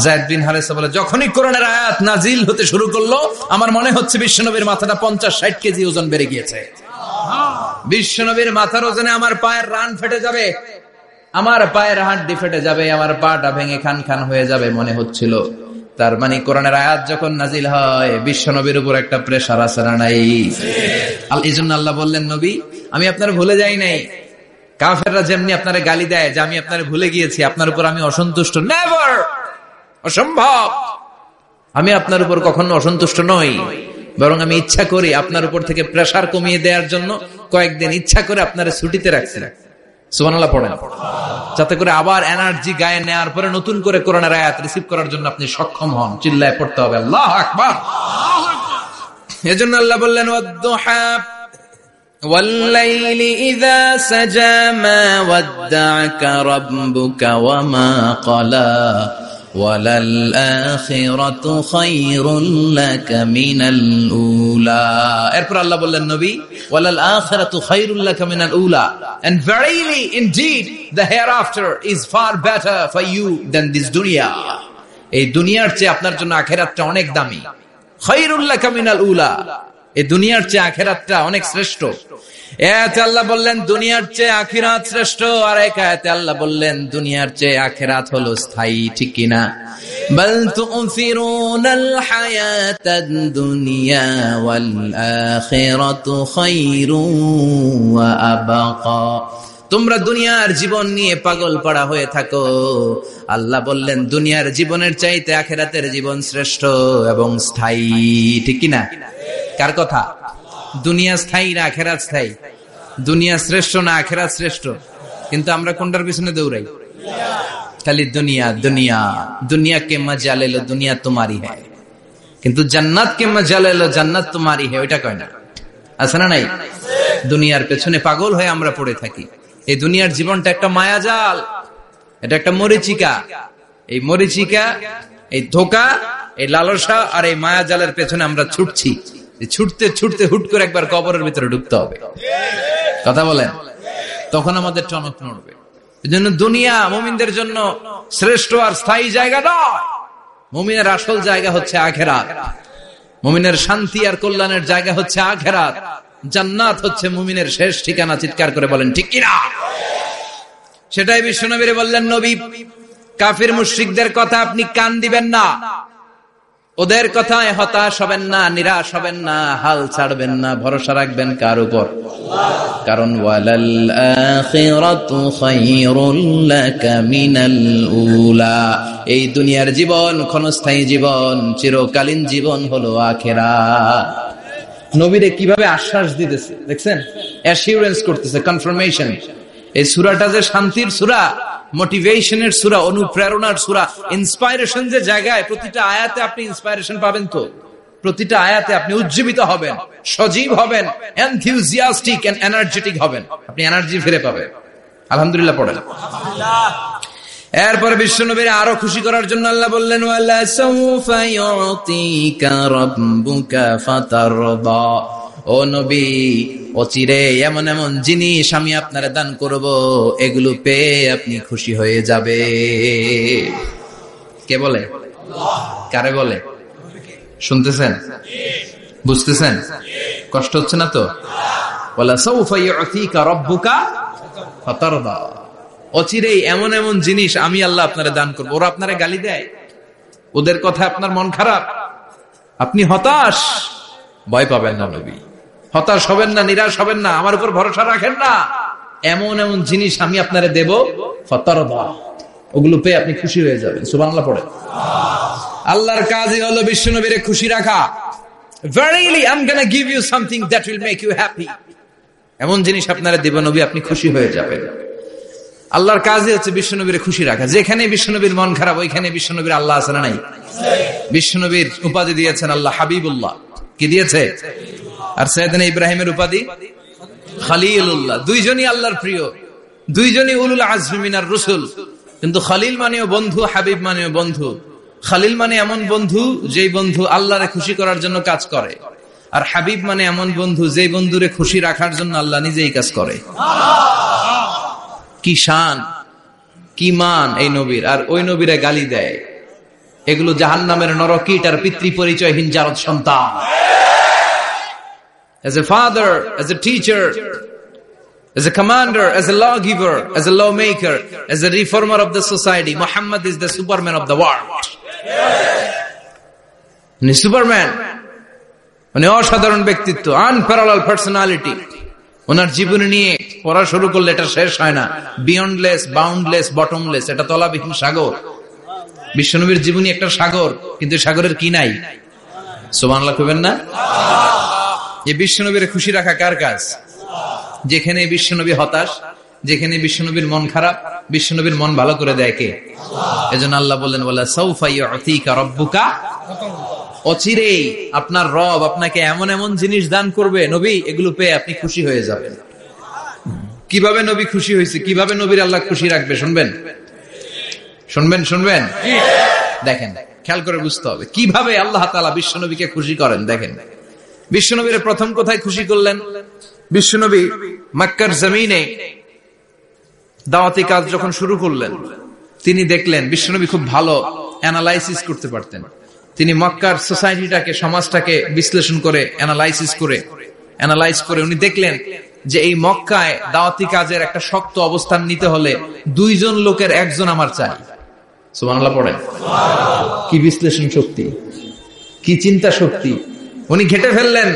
যায়েদ বিন হারেসা বলে, যখনই কোরআনের আয়াত নাজিল হতে শুরু করলো, আমার মনে হচ্ছে বিশ্বনবীর মাথাটা 50-60 কেজি ওজন বেড়ে গিয়েছে। বিশ্বনবীর মাথার ওজনে আমার পায়ের রান ফেটে যাবে, আমার পায়ের হাড্ডি ফেটে যাবে, আমার পাটা ভেঙে খান খান হয়ে যাবে মনে হচ্ছিল। তার মানে কোরআনের আয়াত যখন নাজিল হয়, বিশ্বনবীর উপর একটা প্রেসার আছে না নাই? এই জন্য আল্লাহ বললেন, নবী আমি আপনার ভুলে যাই নাই। কাফেররা যেমনি আপনারে গালি দেয় যে আমি আপনার ভুলে গিয়েছি, আপনার উপর আমি অসন্তুষ্ট, নেভার, অসম্ভব। আমি আপনার উপর কখনো অসন্তুষ্ট নই, বরং আমি ইচ্ছা করি আপনার উপর থেকে প্রেসার কমিয়ে দেওয়ার জন্য কয়েকদিন ইচ্ছা করে আপনারা ছুটিতে রাখছি। সুবহানাল্লাহ পড়েন, যাতে করে আবার এনার্জি গায়ে নেওয়ার পরে নতুন করে কোরআনের আয়াত রিসিভ করার জন্য আপনি সক্ষম হন। চিল্লায় পড়তে হবে আল্লাহু আকবার। এজন্য আল্লাহ বললেন, ওয়াদ-দুহা ওয়াল-লাইলি ইযা সাজা মা ওয়াদ্দা'আকা রাব্বুকা ওয়া মা ক্বালা ওয়ালাল আখিরাতু খায়রুল লাকা মিনাল উলা। এরপর আল্লাহ বললেন, নবী ওয়ালাল আখিরাতু খায়রুল লাকা মিনাল উলা, and verily indeed the hereafter is far better for you than this dunya. এই দুনিয়ার চেয়ে আপনার জন্য আখিরাতটা অনেক দামি। খায়রুল লাকা মিনাল উলা, এই দুনিয়ার চেয়ে আখিরাতটা অনেক শ্রেষ্ঠ। এতে আল্লাহ বললেন দুনিয়ার চেয়ে আখিরাত শ্রেষ্ঠ, আর এক আয়াতে আল্লাহ বললেন দুনিয়ার চেয়ে আখিরাত হলো স্থায়ী। ঠিক কিনা? বাল তু'সিরুনাল হায়াতাদ দুনিয়া ওয়াল আখিরাতু খায়রুন ওয়া আবকা। তোমরা দুনিয়ার জীবন নিয়ে পাগল পাড়া হয়ে থাকো, আল্লাহ বললেন দুনিয়ার জীবনের চাইতে আখিরাতের জীবন শ্রেষ্ঠ এবং স্থায়ী। ঠিক কিনা? কার কথা? দুনিয়া স্থায়ী না আখিরাত স্থায়ী? দুনিয়া শ্রেষ্ঠ না আখিরাত শ্রেষ্ঠ? কিন্তু আমরা কোনটার পিছনে দৌড়াই? খালি দুনিয়া দুনিয়া। দুনিয়া কে মজা ले लो, দুনিয়া তোমারই হ্যায়। কিন্তু জান্নাত কে মজা ले लो, জান্নাত তোমারই হ্যায়, ওইটা কয় না। আছে না নাই? দুনিয়ার পেছনে পাগল হয়ে আমরা পড়ে থাকি। এই দুনিয়ার জীবনটা একটা মায়াজাল, এটা একটা মরিচিকা। এই মরিচিকা, এই ধোঁকা, এই লালসা আর এই মায়াজালের পেছনে আমরা ছুটছি। ছুটতে ছুটতে হুট করে একবার কবরের ভিতরে ঢুকতে হবে। কথা বলেন, তখন আমাদের টনক নড়বে। এই জন্য দুনিয়া মুমিনদের জন্য শ্রেষ্ঠ আর স্থায়ী জায়গা নয়। মুমিনের আসল জায়গা হচ্ছে আখিরাত। মুমিনের শান্তি আর কল্যাণের জায়গা হচ্ছে আখিরাত। জান্নাত হচ্ছে মুমিনের শেষ ঠিকানা। চিৎকার করে বলেন ঠিক কিনা? সেটাই বিশ্বনবী বললেন, নবী কাফির মুশরিকদের কথা আপনি কান দিবেন না, ওদের কথায় হতাশ হবেন না, নিরাশ হবেন না, হাল ছাড়বেন না, ভরসা রাখবেন কার উপর? কারণ ওয়ালাল আখিরাতু খায়রুল লাকা মিনাল উলা, এই দুনিয়ার জীবন ক্ষণস্থায়ী জীবন, চিরকালীন জীবন হলো আখিরাত। নবীরে কিভাবে আশ্বাস দিতেছে দেখছেন, অ্যাসিউরেন্স করতেছে, কনফার্মেশন। এই সূরাটা যে শান্তির সূরা, মোটিভেশনের সূরা, অনুপ্রেরণার সূরা, ইন্সপাইরেশন যে জায়গায়, প্রতিটা আয়াতে আপনি ইন্সপাইরেশন পাবেন। তো প্রতিটা আয়াতে আপনি উজ্জীবিত হবেন, সজীব হবেন, এনথিউজিয়াস্টিক এন্ড এনার্জেটিক হবেন, আপনি এনার্জি ফিরে পাবেন। আলহামদুলিল্লাহ পড়েন। এরপরে বিশ্বনবীর আরো খুশি করার জন্য আল্লাহ বললেন, ওয়ালা সাউফা ইউতিকা রাব্বুকা ফাতারদা, ও নবী অচিরে এমন এমন জিনিস আমি আপনারে দান করব, এগুলো পেয়ে আপনি খুশি হয়ে যাবে। কে বলে? কারে বলে? শুনতেছেন? বুঝতেছেন? কষ্ট হচ্ছে না তো? ওয়ালা সাউফা ইউতিকা রাব্বুকা ফাতারদা, অচিরেই এমন এমন জিনিস আমি আল্লাহ আপনারে দান করবো। ওরা আপনারে গালি দেয়, ওদের কথা আপনার মন খারাপ, আপনি হতাশ, ভয় পাবেন না নবী, হতাশ হবেন না, নিরাশ হবেন না, আমার উপর ভরসা রাখেন না। এমন এমন জিনিস আমি আপনারে দেব, ফাতারদা, ওগুলো পেয়ে আপনি খুশি হয়ে যাবেন। সুবহানাল্লাহ পড়ে। আল্লাহর কাজই হলো বিশ্বনবীরে খুশি রাখা। Verily I'm gonna give you something that will make you happy, এমন জিনিস আপনারে দেব নবী, আপনি খুশি হয়ে যাবেন। আল্লাহর কাজই হচ্ছে বিশ্বনবীরে খুশি রাখা। যেখানে বিশ্বনবীর মন খারাপ, ওইখানে বিশ্বনবীর আল্লাহ আছে না নাই? বিশ্বনবীর উপাধি দিয়েছেন আল্লাহ হাবিবুল্লাহ। কি দিয়েছে? আর সাইয়েদনা ইব্রাহিমের উপাধি খলিলুল্লাহ। দুইজনই আল্লাহর প্রিয়, দুইজনই উলুল আজমি মিনার রাসূল। কিন্তু খলিল মানেও বন্ধু, হাবিব মানেও বন্ধু। খলিল মানে এমন বন্ধু যেই বন্ধু আল্লাহরে খুশি করার জন্য কাজ করে, আর হাবিব মানে এমন বন্ধু যেই বন্ধুরে খুশি রাখার জন্য আল্লাহ নিজেই কাজ করে। কি শান, কি মান এই নবীর, আর ওই নবীরে গালি দেয়। এগুলো জাহান্নামের নরকীট আর পিতৃ পরিচয়হীন জারদ সন্তান। As a father, as a teacher, as a commander, as a lawgiver, as a lawmaker, as a reformer of the society, Muhammad is the Superman of the world. উনি সুপারম্যান, উনি অসাধারণ ব্যক্তিত্ব, আনপ্যারালাল পার্সোনালিটি। ওনার জীবনী নিয়ে পড়া শুরু করলে এটা শেষ হয় না। বিয়ন্ডলেস, বাউন্ডলেস, বটমলেস, এটা তলাবিহীন সাগর। বিশ্বনবীর জীবনী একটা সাগর, কিন্তু সাগরের কি নাই? সুবহানাল্লাহ কইবেন না? এই বিশ্বনবীর খুশি রাখা কার কাজ? যেখানে বিশ্বনবী হতাশ, যেখানে বিশ্বনবীর মন খারাপ, বিশ্বনবীর মন ভালো করে দেয় কে? এজন্য আল্লাহ বললেন, ওয়ালা সাউফা ইউতিকা রাব্বুকা, অচিরেই আপনার রব আপনাকে এমন এমন জিনিস দান করবে নবী, এগুলো পেয়ে আপনি খুশি হয়ে যাবেন। কিভাবে নবী খুশি হয়েছে, কিভাবে নবীর আল্লাহ খুশি রাখবে শুনবেন? শুনবেন? শুনবেন? দেখেন, খেয়াল করে বুঝতে হবে কিভাবে আল্লাহ তাআলা বিশ্বনবীকে খুশি করেন। দেখেন, বিশ্বনবীর প্রথম কোথায় খুশি করলেন? বিশ্বনবী মক্কার জমিনে দাওয়াতি কাজ যখন শুরু করলেন, তিনি দেখলেন বিশ্বনবী খুব ভালো অ্যানালাইসিস করতে পারতেন। তিনি মক্কার সোসাইটিটাকে, সমাজটাকে বিশ্লেষণ করে অ্যানালাইজ করে উনি দেখলেন যে এই মক্কায় দাওয়াতি কাজের একটা শক্ত অবস্থান নিতে হলে দুইজন লোকের একজন আমার চাই। সুবহানাল্লাহ পড়েন। কি বিশ্লেষণ শক্তি, কি চিন্তা শক্তি! উনি ঘেটে ফেললেন,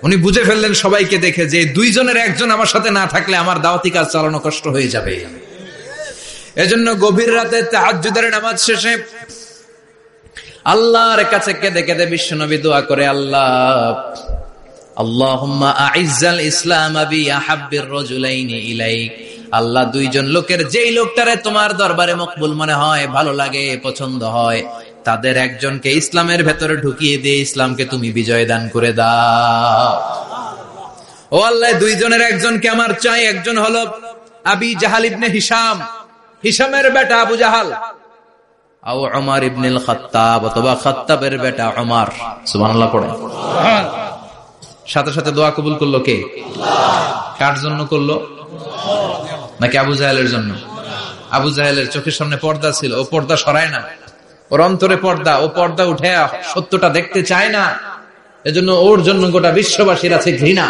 উনি বুঝে ফেললেন সবাইকে দেখে যে দুইজনের একজন আমার সাথে না থাকলে আমার দাওয়াতি কাজ চালানো কষ্ট হয়ে যাবে। এজন্য গভীর রাতে তাহাজ্জুদের নামাজ শেষে আল্লাহর কাছে কেঁদে কেঁদে বিশ্বনবী দোয়া করে, আল্লাহ আল্লাহুম্মা আইজ্জাল ইসলাম বি আহাব্বির রাজুলাইনি ইলাইক আল্লাহ দুইজন লোকের যেই লোকটারে তোমার দরবারে মকবুল মনে হয়, ভালো লাগে, পছন্দ হয়, তাদের একজনকে ইসলামের ভেতরে ঢুকিয়ে দিয়ে ইসলামকে তুমি বিজয় দান করে দাও। ও আল্লাহ, দুইজনের একজনকে আমার চাই। একজন হলো আবি জাহাল ইবনে হিশাম, হিশামের বেটা আবু জাহাল, আও উমর ইবনে আল খাত্তাব, অথবা খাত্তাবের বেটা উমর। সুবহানাল্লাহ পড়ে। সাথে সাথে দোয়া কবুল করলো কে? কার জন্য করলো? নাকি আবু জাহেলের জন্য? আবু জাহেলের চোখের সামনে পর্দা ছিল, ও পর্দা সরায় না। ওর অন্তরে পর্দা, ও পর্দা উঠে সত্যটা দেখতে চায় না। এজন্য ওর জন্য গোটা বিশ্ববাসীর আছে ঘৃণা।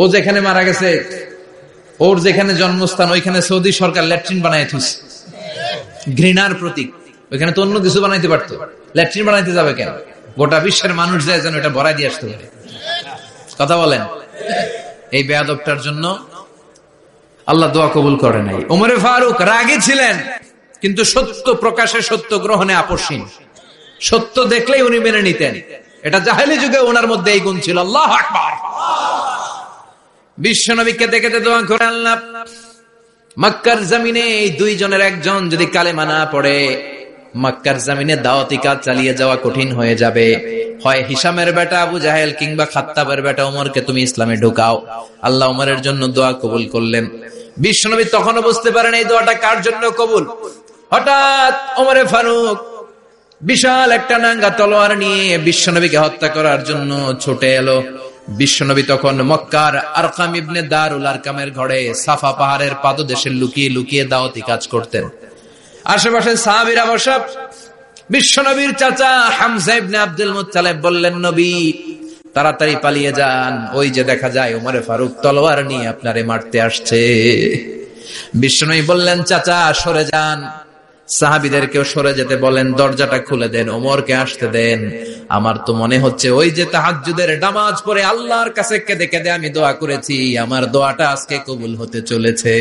ও যেখানে মারা গেছে, ওর যেখানে জন্মস্থান, ওইখানে সৌদি সরকার ল্যাট্রিন বানায় থুইছে, ঘৃণার প্রতীক। ওইখানে তো অন্য কিছু বানাইতে পারতো, ল্যাট্রিন বানাইতে যাবে কেন? গোটা বিশ্বের মানুষ যায় যেন এটা ভরাই দিয়ে আসতে পারে। কথা বলেন। এই বেয়াদবটার জন্য আল্লাহ দোয়া কবুল করে নাই। ওমরে ফারুক রাগে ছিলেন, কিন্তু সত্য প্রকাশে, সত্য গ্রহণে আপসহীন। সত্য দেখলেই উনি মেনে নিতেন। এটা জাহেলি যুগে ওনার মধ্যে এই গুণ ছিল। আল্লাহু আকবার। বিশ্বনবীকে দেখে দোয়া করে, আল্লাহ মক্কার জমিনে এই দুইজনের একজন যদি কালেমা না পড়ে, মক্কার জমিনে দাওয়াতি কাজ চালিয়ে যাওয়া কঠিন হয়ে যাবে। হয় হিশামের বেটা আবু জাহেল কিংবা খাত্তাবের বেটা ওমরকে তুমি ইসলামে ঢুকাও। আল্লাহ ওমরের জন্য দোয়া কবুল করলেন। বিশ্বনবী তখনও বুঝতে পারেন এই দোয়াটা কার জন্য কবুল। হঠাৎ ওমরে ফারুক বিশাল একটা নাঙ্গা তলোয়ার নিয়ে বিশ্বনবীকে হত্যা করার জন্য ছুটে এলো। বিশ্বনবী তখন মক্কার আরকাম ইবনে দারুল আরকামের ঘরে সাফা পাহাড়ের পাদদেশে লুকিয়ে লুকিয়ে দাওয়াতি কাজ করতেন। আশেপাশে সাহাবীরা বসা। বিশ্বনবীর চাচা হামজা ইবনে আব্দুল মুত্তালিব বললেন, নবী তাড়াতাড়ি পালিয়ে যান, ওই যে দেখা যায় ওমরে ফারুক তলোয়ার নিয়ে আপনারে মারতে আসছে। বিশ্বনবী বললেন, চাচা সরে যান। সাহাবীদেরকেও সরে যেতে বলেন, দরজাটা খুলে দেন, ওমরকে আসতে দেন। আমার তো মনে হচ্ছে ওই যে তাহাজ্জুদের নামাজ পড়ে আল্লাহর কাছে কেঁদে কেঁদে আমি দোয়া করেছি, আমার দোয়াটা আজকে কবুল হতে চলেছে।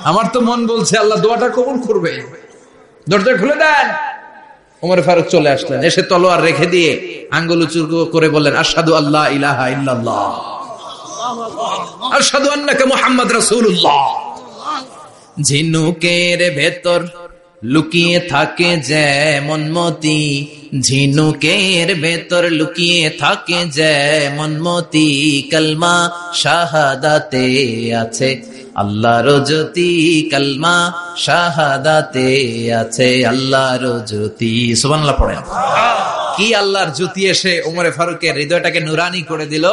আমার তো মন বলছে আল্লাহ দোয়াটা কবুল করবে। দরজা খুলে দেন। ওমর ফারুক চলে আসলেন। এসে তলোয়ার রেখে দিয়ে আঙ্গুল উঁচু করে বললেন, আশহাদু আল্লা ইলাহা ইল্লাল্লাহ, আশহাদু আন্নাকা মুহাম্মাদ রাসূলুল্লাহ। ঝিনুকের ভেতর লুকিয়ে থাকে যেমন মতি, ঝিনুকের ভেতর লুকিয়ে থাকে যেমন মতি, কালমা শাহাদাতে আছে আল্লাহর জ্যোতি, কালমা শাহাদাতে আছে আল্লাহর জ্যোতি। সুবহানাল্লাহ পড়েন। কি আল্লাহর জ্যোতি এসে ওমরে ফারুকের হৃদয়টাকে নুরানি করে দিল।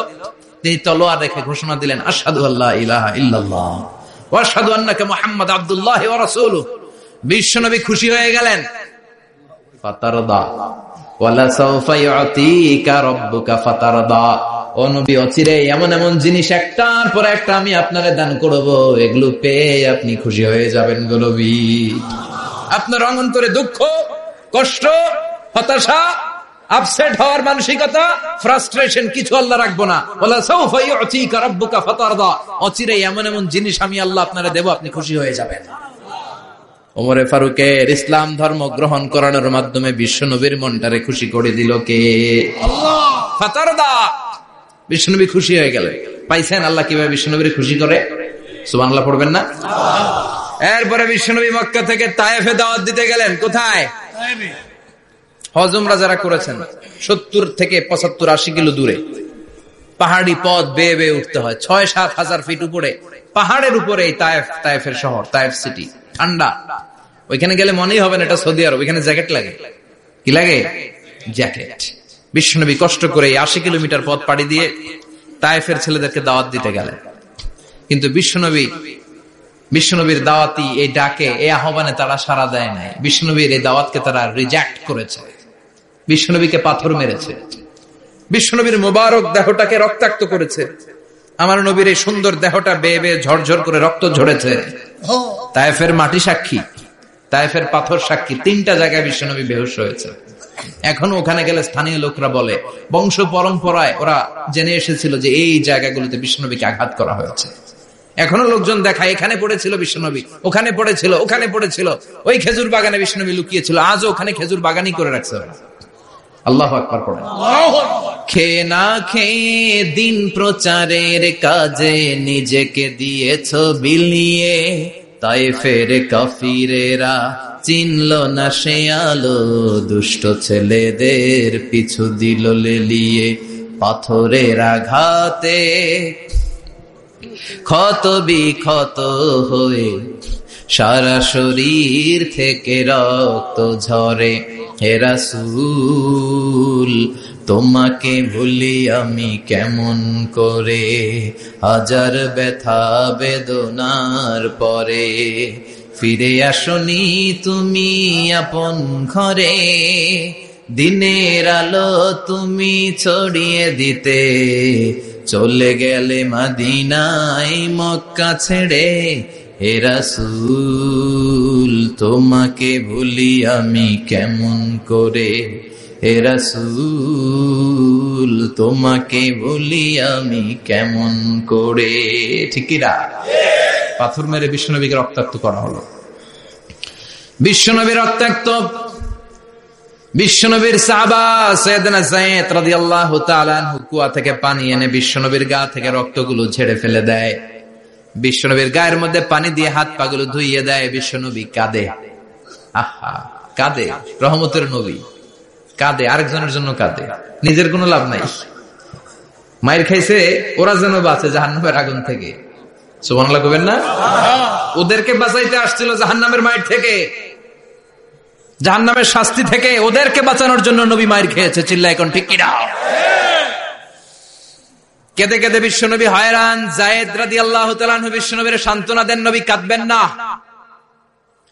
তিনি তলোয়ার রেখে ঘোষণা দিলেন, আশহাদু আল্লা ইলাহা ইল্লাল্লাহ ওয়া আশহাদু আন্নাকা মুহাম্মাদ আবদুল্লাহ ওয়া রাসূলুহু। বিশ্বনবী খুশি হয়ে গেলেন। ফাতারদা ওয়ালা সাওফা ইউতিকা রাব্বুকা ফাতারদা। ও নবী, অচিরে এমন এমন জিনিস একটার পর একটা আমি আপনারে দান করব, এগুলো পেয়ে আপনি খুশি হয়ে যাবেন গো নবী। আপনার অন্তরে দুঃখ, কষ্ট, হতাশা, আপসেট হওয়ার মানসিকতা, ফ্রাস্ট্রেশন কিছু আল্লাহ রাখবো না। ওয়ালা সাওফা ইউতিকা রাব্বুকা ফাতারদা। অচিরে এমন এমন জিনিস আমি আল্লাহ আপনারে দেব, আপনি খুশি হয়ে যাবেন। ওমরে ফারুকের ইসলাম ধর্ম গ্রহণ করানোর মাধ্যমে বিশ্বনবীর মনটারে খুশি করে দিল কে? আল্লাহ। ফাতারদা। বিশ্বনবী খুশি হয়ে গেলেন। পাইছেন আল্লাহ কিভাবে বিশ্বনবীর খুশি করে? সুবহানাল্লাহ পড়বেন না? এরপরে বিশ্বনবী মক্কা থেকে তায়েফে দাওয়াত দিতে গেলেন। কোথায়? হজ উমরা যারা করেছেন 70 থেকে 75 80 কিলো দূরে পাহাড়ি পথ বেয়ে বেয়ে উঠতে হয়। 6-7 হাজার ফিট উপরে পাহাড়ের উপরে এই তায়েফের শহর, তায়েফ সিটি। ঠান্ডা। ওইখানে গেলে মনেই হবে না এটা সৌদি আরব। ওইখানে জ্যাকেট লাগে। কি লাগে? জ্যাকেট। বিশ্বনবী কষ্ট করে 80 কিলোমিটার পথ পাড়ি দিয়ে তায়েফের ছেলেদেরকে দাওয়াত দিতে গেলেন। কিন্তু বিশ্বনবীর দাওয়াতি এই ডাকে, এই আহ্বানে তারা সাড়া দেয় নাই। বিশ্বনবীর এই দাওয়াতকে তারা রিজেক্ট করেছে। বিশ্বনবীকে পাথর মেরেছে। বিশ্বনবীর মোবারক দেহটাকে রক্তাক্ত করেছে। আমার নবীর এই সুন্দর দেহটা বেয়ে বেয়ে ঝরঝর করে রক্ত ঝরেছে। তায়েফের মাটি সাক্ষী, তায়েফের পাথর সাক্ষী। 3টা জায়গায় বিশ্বনবী বেহুশ হয়েছে। এখনো ওখানে গেলে স্থানীয় লোকরা বলে, বংশ পরম্পরায় ওরা জেনে এসেছিল যে এই জায়গাগুলোতে বিশ্বনবীকে আঘাত করা হয়েছে। এখনো লোকজন দেখায়, এখানে পড়েছিল বিশ্বনবী, ওখানে পড়েছিল, ওখানে পড়েছিল, ওই খেজুর বাগানে বিশ্বনবী লুকিয়েছিল। আজও ওখানে খেজুর বাগানই করে রাখছে। আল্লাহু আকবার পড়েন। খেয়ে না খেয়ে দিন প্রচারের কাজে নিজেকে দিয়েছ বিলিয়ে, তায়েফের কাফিরেরা চিনল না সে আলো, দুষ্ট ছেলেদের পিছু দিল লেলিয়ে। পাথরের আঘাতে ক্ষত বিক্ষত হয়ে সারা শরীর থেকে রক্ত ঝরে। হে রাসূল তোমাকে ভুলি আমি কেমন করে, হাজার ব্যথা বেদনার পরে। ফিরে আসনি তুমি আপন ঘরে, দিনের আলো তুমি ছড়িয়ে দিতে। চলে গেলে মদিনায় মক্কা ছেড়ে। হে রাসূল তোমাকে ভুলি আমি কেমন করে, হে রাসূল তোমাকে ভুলি আমি কেমন করে। ঠিক কি না? পাথর মেরে বিশ্বনবীকে রক্তাক্ত করা হলো। বিশ্বনবী রক্তাক্ত। বিশ্বনবীর সাহাবা সাইয়েদনা যায়েদ রাদিয়াল্লাহু তাআলা আনহু কুয়া থেকে পানি এনে বিশ্বনবীর গা থেকে রক্তগুলো ঝেড়ে ফেলে দেয়। বিশ্বনবীর গায়ের মধ্যে পানি দিয়ে হাত পাগুলো ধুইয়ে দেয়। বিশ্বনবী কাঁদে, আহা কাঁদে। রহমতের নবী কাঁদে, আরেকজনের জন্য কাঁদে, নিজের কোনো লাভ নাই। মায়ের খাইছে, ওরা যেন বাঁচে জাহান্নামের আগুন থেকে। সুবহানাল্লাহ কইবেন না? ওদেরকে বাঁচাইতে আসছিল জাহান্নামের মায়ের থেকে, জাহান্নামের শাস্তি থেকে। ওদেরকে বাঁচানোর জন্য নবী মায়ের খেয়েছে। চিল্লা এখন ঠিক কিনা? কেঁদে কেঁদে বিশ্বনবী হয়রান। যায়েদ রাদিয়াল্লাহু তাআলা আনহু বিশ্বনবীর সান্ত্বনা দেন, নবী কাঁদবেন না।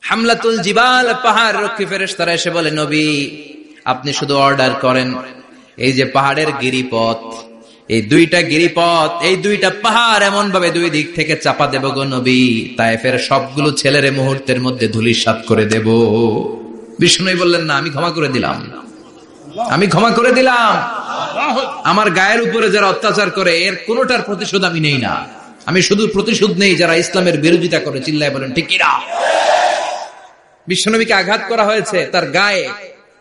হামলাতুল জিবাল, পাহাড় রক্ষী ফেরেশতারা এসে বলে, নবী আপনি শুধু অর্ডার করেন, এই যে পাহাড়ের গিরিপথ, এই দুইটা গিরিপথ, এই দুইটা পাহাড় এমন ভাবে দুই দিক থেকে চাপা দেব গো নবী, তায়েফের সবগুলো ছেলেরে মুহূর্তের মধ্যে ধূলিসাৎ করে দেব। বিষ্ণু বললেন, না আমি ক্ষমা করে দিলাম, আমি ক্ষমা করে দিলাম। আমার গায়ের উপরে যারা অত্যাচার করে এর কোনোটার প্রতিশোধ আমি নেই না। আমি শুধু প্রতিশোধ নেই যারা ইসলামের বিরোধিতা করে। চিল্লায় বলেন ঠিক কিনা? বিশ্বনবীকে আঘাত করা হয়েছে, তার গায়ে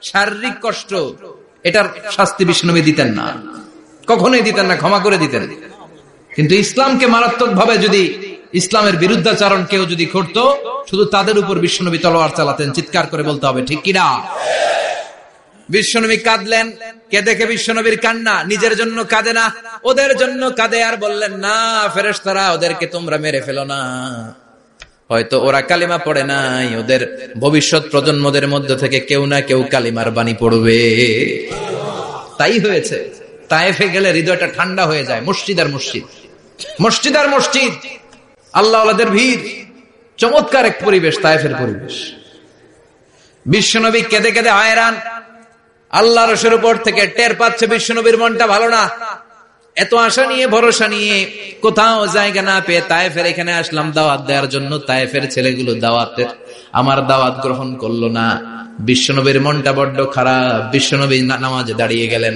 শারীরিক কষ্ট, এটার শাস্তি বিশ্বনবী দিতেন না, কখনোই দিতেন না, ক্ষমা করে দিতেন। কিন্তু ইসলামকে মারাত্মক ভাবে যদি ইসলামের বিরুদ্ধাচরণ কেউ যদি করত, শুধু তাদের উপর বিশ্বনবী তলোয়ার চালাতেন। চিৎকার করে বলতে হবে ঠিক কিনা? বিশ্বনবী কাঁদলেন। কে দেখে বিশ্বনবীর কান্না, নিজের জন্য কাঁদে না, ওদের জন্য কাঁদে। আর বললেন, না ফেরেশতারা ওদেরকে তোমরা মেরে ফেলো না, হয়তো ওরা কালিমা পড়ে নাই, ওদের ভবিষ্যৎ প্রজন্মদের মধ্যে থেকে কেউ না কেউ কালিমার বাণী পড়বে। তাই হয়েছে। তায়েফে গেলে হৃদয়টা ঠান্ডা হয়ে যায়। মসজিদ আর মসজিদ, মসজিদ আর মসজিদ, আল্লাহ ওয়ালাদের ভিড়, চমৎকার এক পরিবেশ তায়েফের পরিবেশ। বিশ্বনবী কেঁদে কেঁদে হয়রান। আল্লাহ রসুলের উপর থেকে টের পাচ্ছে বিশ্বনবীর মনটা ভালো না। এত আশা নিয়ে ভরসা নিয়ে কোথাও জায়গা না পেয়ে তায়েফের এখানে আসলাম দাওয়াত দেওয়ার জন্য। তায়েফের ছেলেগুলো দাওয়াতের আমার দাওয়াত গ্রহণ করলো না। বিশ্বনবীর মনটা বড্ড খারাপ। বিশ্বনবী নামাজে দাঁড়িয়ে গেলেন।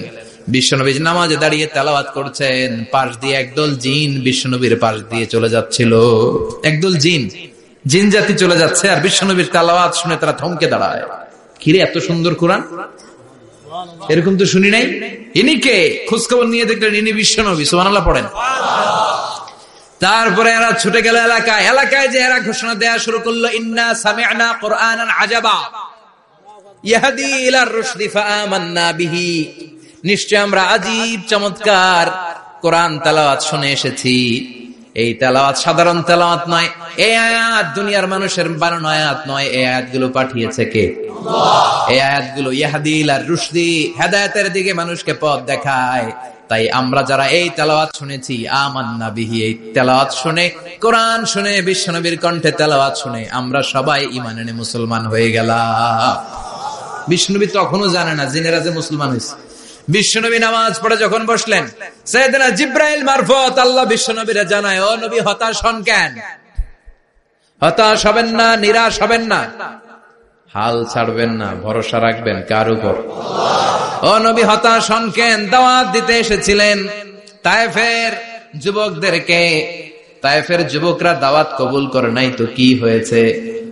বিশ্বনবী নামাজে দাঁড়িয়ে তেলাওয়াত করছেন, পাশ দিয়ে একদল জিন বিশ্বনবীর পাশ দিয়ে চলে যাচ্ছিল। একদল জিন, জিন জাতি চলে যাচ্ছে, আর বিশ্বনবীর তেলাওয়াত শুনে তারা থমকে দাঁড়ায়। কিরে এত সুন্দর কোরআন, এরকম তো শুনি নাই। ইনি কে? খোঁজখবর নিয়ে দেখলেন ইনি বিশ্বনবী। সুবহানাল্লাহ পড়েন। তারপরে এরা ছুটে গেল এলাকায়। এলাকায় যে এরা ঘোষণা দেয়া শুরু করলো, ইন্না সামি'না কুরআনান আজাবা ইয়াহদি ইলার রুশদি ফাআমান্না বিহি। নিশ্চয় আমরা আজীব চমৎকার কোরআন তেলাওয়াত শুনে এসেছি। এই তেলাওয়াত সাধারণ তেলাওয়াত নয়, এই আয়াত দুনিয়ার মানুষের বানানো আয়াত নয়। এই আয়াতগুলো পাঠিয়েছে কে? আল্লাহ। এই আয়াতগুলো ইয়াহদি ইলার রুশদি, হেদায়েতের দিকে মানুষকে পথ দেখায়। তাই আমরা যারা এই তেলাওয়াত শুনেছি, আমান্না বিহি, এই তেলাওয়াত শুনে, কোরআন শুনে, বিশ্বনবীর কণ্ঠে তেলাওয়াত শুনে আমরা সবাই ঈমান এনে মুসলমান হয়ে গেলাম। বিশ্বনবী তখনও জানে না জিনেরা যে মুসলমান হয়েছে। বিশ্বনবী নামাজ পড়ে যখন বসলেন, সাইয়েদনা জিব্রাইল মারফত আল্লাহ বিশ্বনবীরে জানায়, ও নবী হতাশ হন কেন? হতাশ হবেন না, নিরাশ হবেন না, হাল ছাড়বেন না, ভরসা রাখবেন কার উপর? ও নবী হতাশ হন কেন? দাওয়াত দিতে এসেছিলেন তায়েফের যুবকদেরকে। তায়েফের যুবকরা দাওয়াত কবুল করে নাই তো কি হয়েছে?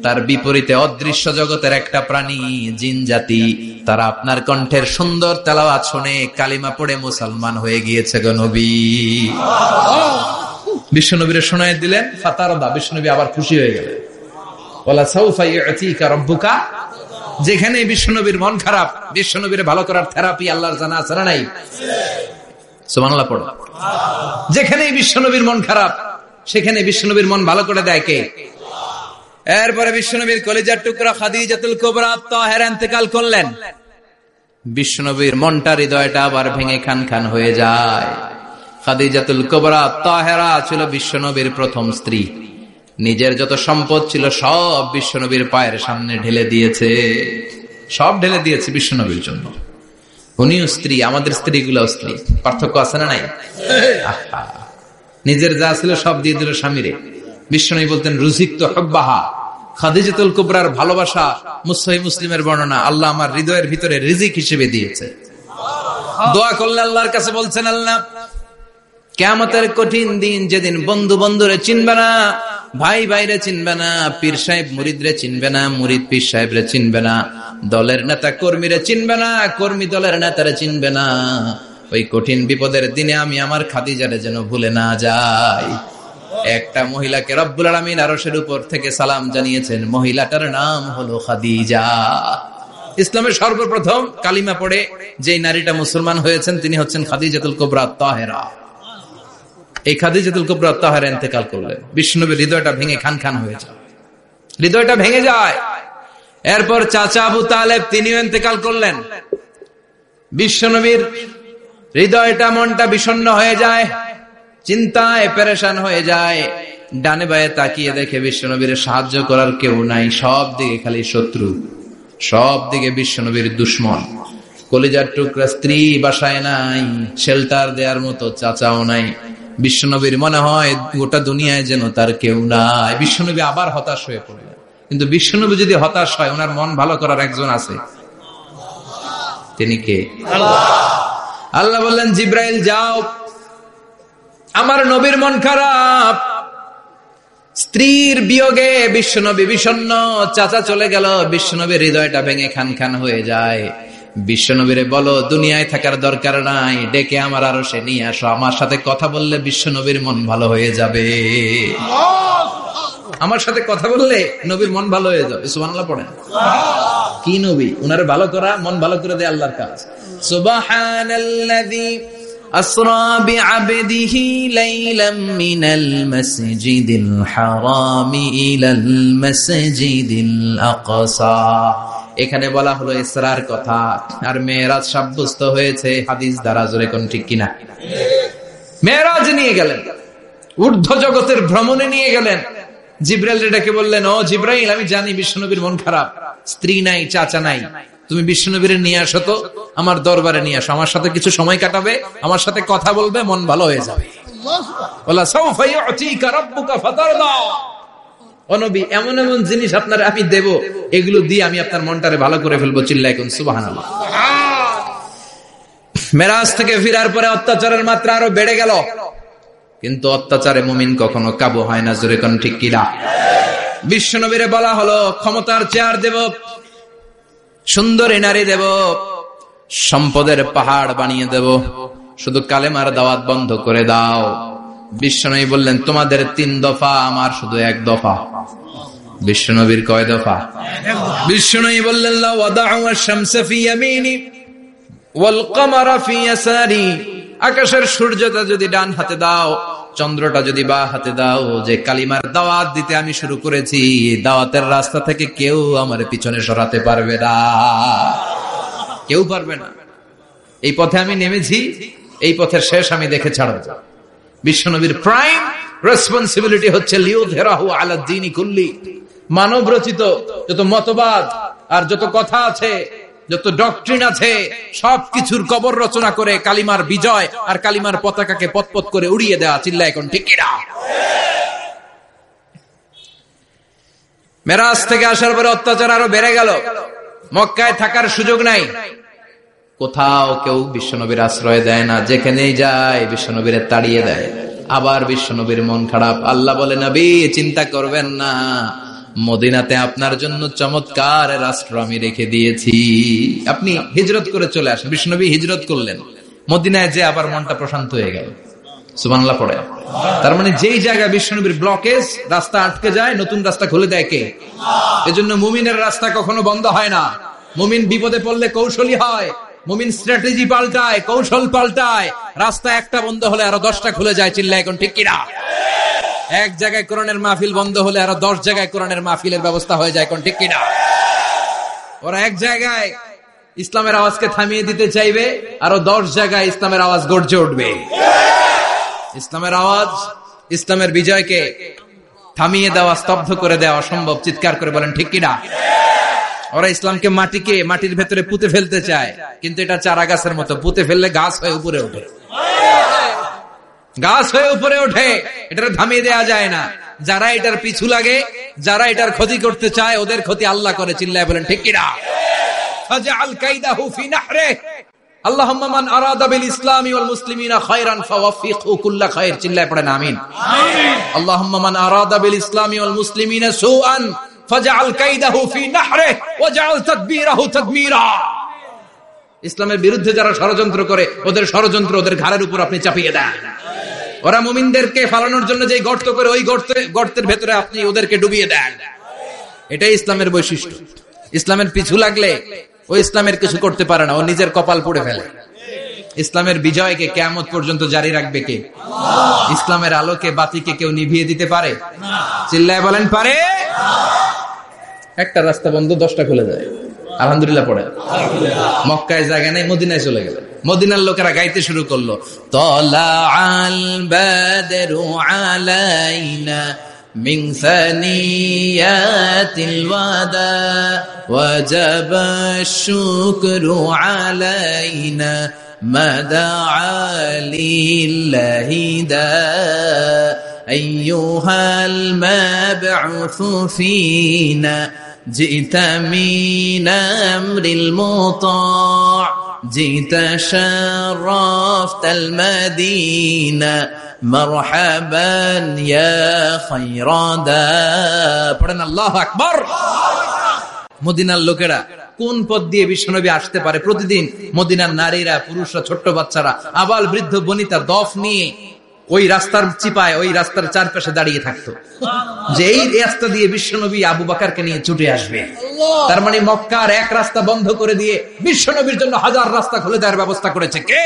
তার বিপরীতে অদৃশ্য জগতের একটা প্রাণী জিন জাতি, তারা আপনার কণ্ঠের সুন্দর তেলাওয়াত শুনে কালিমা পড়ে মুসলমান হয়ে গিয়েছে গো নবী। বিশ্বনবীরে শোনায় দিলেন, ফাতারদা, বিশ্বনবী আবার খুশি হয়ে গেলেন। ওয়ালা সাউফা ইউতিকা রাব্বুকা, যেখানে বিশ্বনবীর মন খারাপ, বিশ্বনবীরে ভালো করার থেরাপি আল্লাহর জানা আছে না নাই? সুবহানাল্লাহ পড়ো। যেখানে বিশ্বনবীর মন খারাপ, সেখানে বিশ্বনবীর মন ভালো করে দেয় কে? এরপরে বিশ্বনবীর কলিজার টুকরা খাদিজাতুল কুবরা তাহেরা ইন্তেকাল করলেন। বিশ্বনবীর মনটা, হৃদয়টা আবার ভেঙে খান খান হয়ে যায়। খাদিজাতুল কুবরা তাহেরা ছিল বিশ্বনবীর প্রথম স্ত্রী। নিজের যত সম্পদ ছিল সব বিশ্বনবীর পায়ের সামনে ঢেলে দিয়েছে, সব ঢেলে দিয়েছে বিশ্বনবীর জন্য। উনিও স্ত্রী, আমাদের স্ত্রীগুলোও স্ত্রী, পার্থক্য আছে না নাই? নিজের যা ছিল সব দিয়ে দিল স্বামীরে। বিশ্বনবী বলতেন রুজিকত হুব্বাহা, খাদিজাতুল কুবরার ভালোবাসা সহিহ মুসলিমের বর্ণনা, আল্লাহ আমার হৃদয়ের ভিতরে রিজিক হিসেবে দিয়েছে। দোয়া করলে আল্লাহর কাছে বলছেন, আল্লাহ কিয়ামতের কঠিন দিন, যেদিন বন্ধু বন্ধুরে চিনবে না, ভাই ভাইরে চিনবে না, পীর সাহেব মুরিদরে চিনবে না, মুরিদ পীর সাহেবরে চিনবে না, দলের নেতা কর্মীরে চিনবে না, কর্মী দলের নেতারে চিনবে না, ওই কঠিন বিপদের দিনে আমি আমার খাদিজারে যেন ভুলে না যাই। একটা মহিলাকে রব্বুল আলামিন আরশের উপর থেকে সালাম জানিয়েছেন, মহিলাটার নাম হলো খাদিজা। ইসলামের সর্বপ্রথম কালিমা পড়ে যে নারীটা মুসলমান হয়েছেন তিনি হচ্ছেন খাদিজাতুল কুবরা তাহেরা। এই খাদিজাতুল কুবরা তাহেরা ইন্তেকাল করলেন। বিশ্বনবীর হৃদয়টা ভেঙে খান খান হয়ে যায়, হৃদয়টা ভেঙে যায়। এরপর চাচা আবু তালেব, তিনিও ইন্তেকাল করলেন। বিশ্বনবীর হৃদয়টা, মনটা বিষণ্ণ হয়ে যায়, চিন্তায় পেরেশান হয়ে যায়। ডানে বায়ে তাকিয়ে দেখে বিশ্বনবীর সাহায্য করার কেউ নাই, সব দিকে খালি শত্রু, সব দিকে বিশ্বনবীর দুশ্মন। কলিজার টুকরা স্ত্রী বাসায় নাই, শেল্টার দেওয়ার মতো চাচাও নাই। বিশ্বনবীর মনে হয় গোটা দুনিয়ায় যেন তার কেউ নাই। বিশ্বনবী আবার হতাশ হয়ে পড়লেন। কিন্তু বিশ্বনবী যদি হতাশ হয়, ওনার মন ভালো করার একজন আছে, তিনি কে? আল্লাহ বললেন, জিব্রাইল যাও, আমার নবীর মন খারাপ, স্ত্রীর বিয়োগে বিশ্বনবী বিষণ্ণ, চাচা চলে গেল, বিশ্বনবীর হৃদয়টা ভেঙে খান খান হয়ে যায়। বিশ্বনবীরে বলো দুনিয়ায় থাকার দরকার নাই, ডেকে আমার আরশে নিয়ে আসো, আমার সাথে কথা বললে বিশ্বনবীর মন ভালো হয়ে যাবে। আমার সাথে কথা বললে নবীর মন ভালো হয়ে যাবে। সুবহানাল্লাহ পড়েন। কি নবী? উনারে ভালো করা, মন ভালো করে দেয় আল্লাহর কাজ। সুবহানাল্লাযী আসরা বিআবদিহি লাইলাম মিনাল মাসজিদিল হারামি ইলাল মাসজিদিল আকসা। এখানে বলা হলো ইসরার কথা, আর মেরাজ সাব্যস্ত হয়েছে হাদিস দ্বারা। জোরে কোন ঠিক কিনা? মেরাজ নিয়ে গেলেন, ঊর্ধ্ব জগতের ভ্রমণে নিয়ে গেলেন। জিব্রাইল ডেকে বললেন, ও জিব্রাইল, আমি জানি বিশ্বনবীর মন খারাপ, স্ত্রী নাই, চাচা নাই, তুমি বিশ্বনবীর নিয়ে আসো তো, আমার দরবারে নিয়ে আসো, আমার সাথে কিছু সময় কাটাবে, আমার সাথে কথা বলবে, মন ভালো হয়ে যাবে। ওয়ালা সাউফা ইউতিকা রাব্বুকা ফাতারদা। ও নবী, এমন এমন জিনিস আপনার আমি দেব, এগুলো দিয়ে আমি আপনার মনটারে ভালো করে ফেলবো। চিল্লায় কোন সুবহানাল্লাহ। মেরাজ থেকে ফিরার পরে অত্যাচারের মাত্রা আরো বেড়ে গেল, কিন্তু অত্যাচারে মুমিন কখনো কাবু হয় না। জোরে কোন ঠিক কিনা? বিশ্বনবীরে বলা হলো, ক্ষমতার চেয়ার দেব, সুন্দরী নারী দেব, সম্পদের পাহাড় বানিয়ে দেব, শুধু কালেমার দাওয়াত বন্ধ করে দাও। বিশ্বনবী বললেন, তোমাদের 3 দফা, আমার শুধু 1 দফা। বিশ্বনবীর কয় দফা? বিশ্বনবী বললেন, লা ওয়াদাউ আশ-শামসা ফি ইয়ামিনি ওয়াল কামারা ফি ইয়াসারি। আকাশের সূর্যটা যদি ডান হাতে দাও, চন্দ্রটা যদি বাঁ হাতে দাও, যে কালিমার দাওয়াত দিতে আমি শুরু করেছি, দাওয়াতের রাস্তা থেকে কেউ আমার পিছনে সরাতে পারবে না, কেউ পারবে না। এই পথে আমি নেমেছি, এই পথের শেষ আমি দেখে ছাড়ব। বিশ্বনবীর প্রাইম রেসপন্সিবিলিটি হচ্ছে লিউযহিরাহু আলা দ্বীনি কুল্লি। মানব রচিত যত মতবাদ আর যত কথা আছে, যত ডক্ট্রিন আছে, সবকিছুর কবর রচনা করে কালিমার বিজয় আর কালিমার পতাকাকে পতপত করে উড়িয়ে দেওয়া। চিল্লা এখন ঠিক কিনা? মেরাজ থেকে আসার পরে অত্যাচার আরো বেড়ে গেল, মক্কায় থাকার সুযোগ নাই, কোথাও কেউ বিশ্বনবীর আশ্রয় দেয় না, যেখানেই যায় বিশ্বনবীর তাড়িয়ে দেয়। আবার বিশ্বনবীর মন খারাপ। আল্লাহ বলে, নবী চিন্তা করবেন না, মদিনাতে আপনার জন্য চমৎকার রাষ্ট্র আমি রেখে দিয়েছি, আপনি হিজরত করে চলে আসেন। বিশ্বনবী হিজরত করলেন, মদিনায় যে আবার মনটা প্রশান্ত হয়ে গেল। সুবহানাল্লাহ পড়ে। তার মানে যেই জায়গায় বিশ্বনবীর ব্লকেজ, রাস্তা আটকে যায়, নতুন রাস্তা খুলে দেয় কে? এজন্য মুমিনের রাস্তা কখনো বন্ধ হয় না। মুমিন বিপদে পড়লে কৌশলী হয়, মুমিন স্ট্র্যাটেজি পাল্টায়, কৌশল পাল্টায়। রাস্তা একটা বন্ধ হলে আরো 10টা খুলে যায়। চিল্লায় এখন ঠিক কিনা? এক জায়গায় কোরআনের মাহফিল বন্ধ হলে আরো 10 জায়গায় কোরআনের মাহফিলের ব্যবস্থা হয়ে যায়। এখন ঠিক কিনা? ওরা এক জায়গায় ইসলামের আওয়াজকে থামিয়ে দিতে চাইবে, আরো 10 জায়গায় ইসলামের আওয়াজ গর্জে উঠবে। ইসলামের আওয়াজ, ইসলামের বিজয়কে থামিয়ে দেওয়া, স্তব্ধ করে দেওয়া অসম্ভব। চিৎকার করে বলেন ঠিক কিনা? ওরা ইসলামকে মাটির ভেতরে পুঁতে ফেলতে চায়, কিন্তু এটা চারা গাছের মতো, পুঁতে ফেললে গাছ হয়ে উপরে ওঠে, গাছ হয়ে উপরে ওঠে। এটা থামিয়ে দেওয়া যায় না। যারা এটার পিছু লাগে, যারা এটার ক্ষতি করতে চায়, ওদের ক্ষতি আল্লাহ করে। চিল্লায় বলেন ঠিক কিনা? ফাজআল কাইদাহু ফি নাহরিহি আল্লাহুম্মা মান আরাদা বিল ইসলামি ওয়াল মুসলিমিনা খায়রান ফাওয়াফিকহু কুল্লা খায়র। চিল্লায় পড়েন আমিন। আমিন। আল্লাহুম্মা মান আরাদা বিল ইসলামি ওয়াল মুসলিমিনা সুআন ফাজআল কাইদাহু ফি নাহরিহি ওয়াজআল তাদবীরাহু তাদমীরা। ইসলামের বিরুদ্ধে যারা ষড়যন্ত্র করে, ওদের ষড়যন্ত্র ওদের ঘাড়ের উপর আপনি চাপিয়ে দেন। ওরা মুমিনদেরকে ফালানোর জন্য যে গর্ত করে, ওই গর্তের ভেতরে আপনি ওদেরকে ডুবিয়ে দেন। এটাই ইসলামের বৈশিষ্ট্য। ইসলামের পিছু লাগলে ও ইসলামের কিছু করতে পারে না, ও নিজের কপাল পুড়ে ফেলে। ইসলামের বিজয়কে কিয়ামত পর্যন্ত জারি রাখবে কে? ইসলামের আলোকে বাতিকে কেউ নিভিয়ে দিতে পারে? চিল্লায় বলেন পারে? একটা রাস্তা বন্ধ, 10টা খুলে যায়। আলহামদুলিল্লাহ পড়ে। মক্কায় জায়গা নেই, মদিনায় চলে গেল। মদিনার লোকেরা গাইতে শুরু করলো, তলাআল বাদরু আলাইনা মিন সানিয়াতিল ওয়াদা ওয়াজাবা শুকরু আলাইনা মাদাআ লিল্লাহি দা আইয়ুহাল মাবউসু ফিনা جئت من أمر المطاع جئت شرفت المدينة مرحبا يا خير دا পড়েন আল্লাহু আকবার। মদিনার লোকেরা কোন পথ দিয়ে বিশ্বনবী আসতে পারে? প্রতিদিন মদিনার নারীরা, পুরুষরা, ছোট্ট বাচ্চারা, আবাল বৃদ্ধ বনিতা দফ নিয়ে ওই রাস্তার চিপায়, ওই রাস্তার চারপাশে দাঁড়িয়ে থাকতো, যে এই রাস্তা দিয়ে বিশ্বনবী আবু বকরকে নিয়ে ছুটে আসবে। তার মানে মক্কার এক রাস্তা বন্ধ করে দিয়ে বিশ্বনবীর জন্য হাজার রাস্তা খুলে দেওয়ার ব্যবস্থা করেছে কে?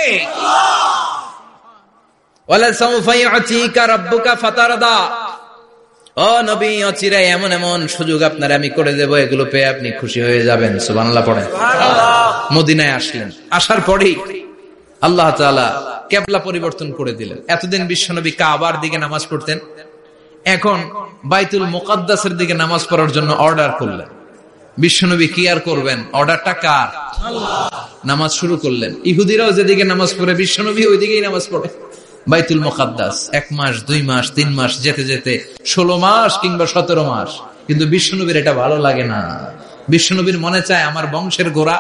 ওয়ালা সাউফা ইউতিকা রাব্বুকা ফাতারদা। ও নবী, অচিরে এমন এমন সুযোগ আপনার আমি করে দেব, এগুলো পেয়ে আপনি খুশি হয়ে যাবেন। সুবহানাল্লাহ পড়েন। মদিনায় আসলেন, আসার পরেই আল্লাহ তাআলা কিবলা পরিবর্তন করে দিলেন। এতদিন বিশ্বনবী কাবার দিকে নামাজ পড়তেন, এখন বাইতুল মুকাদ্দাসের দিকে নামাজ পড়ার জন্য অর্ডার করলেন। বিশ্বনবী কি আর করবেন? অর্ডারটা কার? নামাজ শুরু করলেন। ইহুদিরাও যেদিকে নামাজ পড়ে, বিশ্বনবী ওই দিকেই নামাজ পড়ে। বাইতুল মুকাদ্দাস 1 মাস, 2 মাস, 3 মাস, যেতে যেতে 16 মাস কিংবা 17 মাস। কিন্তু বিশ্বনবীর এটা ভালো লাগে না। বিশ্বনবীর মনে চায় আমার বংশের গোড়া,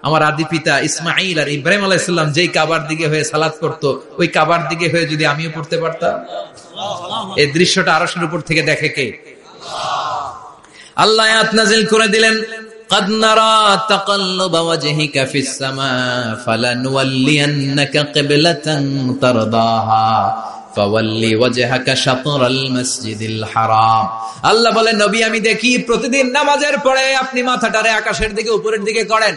আমার আদি পিতা ইসমাইল আর ইব্রাহিম আলাইহিস সালাম যেই কাবার দিকে হয়ে সালাত করতো, ওই কাবার দিকে হয়ে যদি আমিও পড়তে পারতাম। এই দৃশ্যটা আরশের উপর থেকে দেখে কে? আল্লাহ আয়াত নাযিল করে দিলেন, قد نرى تقلب وجهك في السماء فلنولينك قبلة ترضاها فولي وجهك شطر المسجد الحرام। আল্লাহ বলেন, নবী আমি দেখি প্রতিদিন নামাজের পরে আপনি মাথাটারে আকাশের দিকে, উপরের দিকে করেন,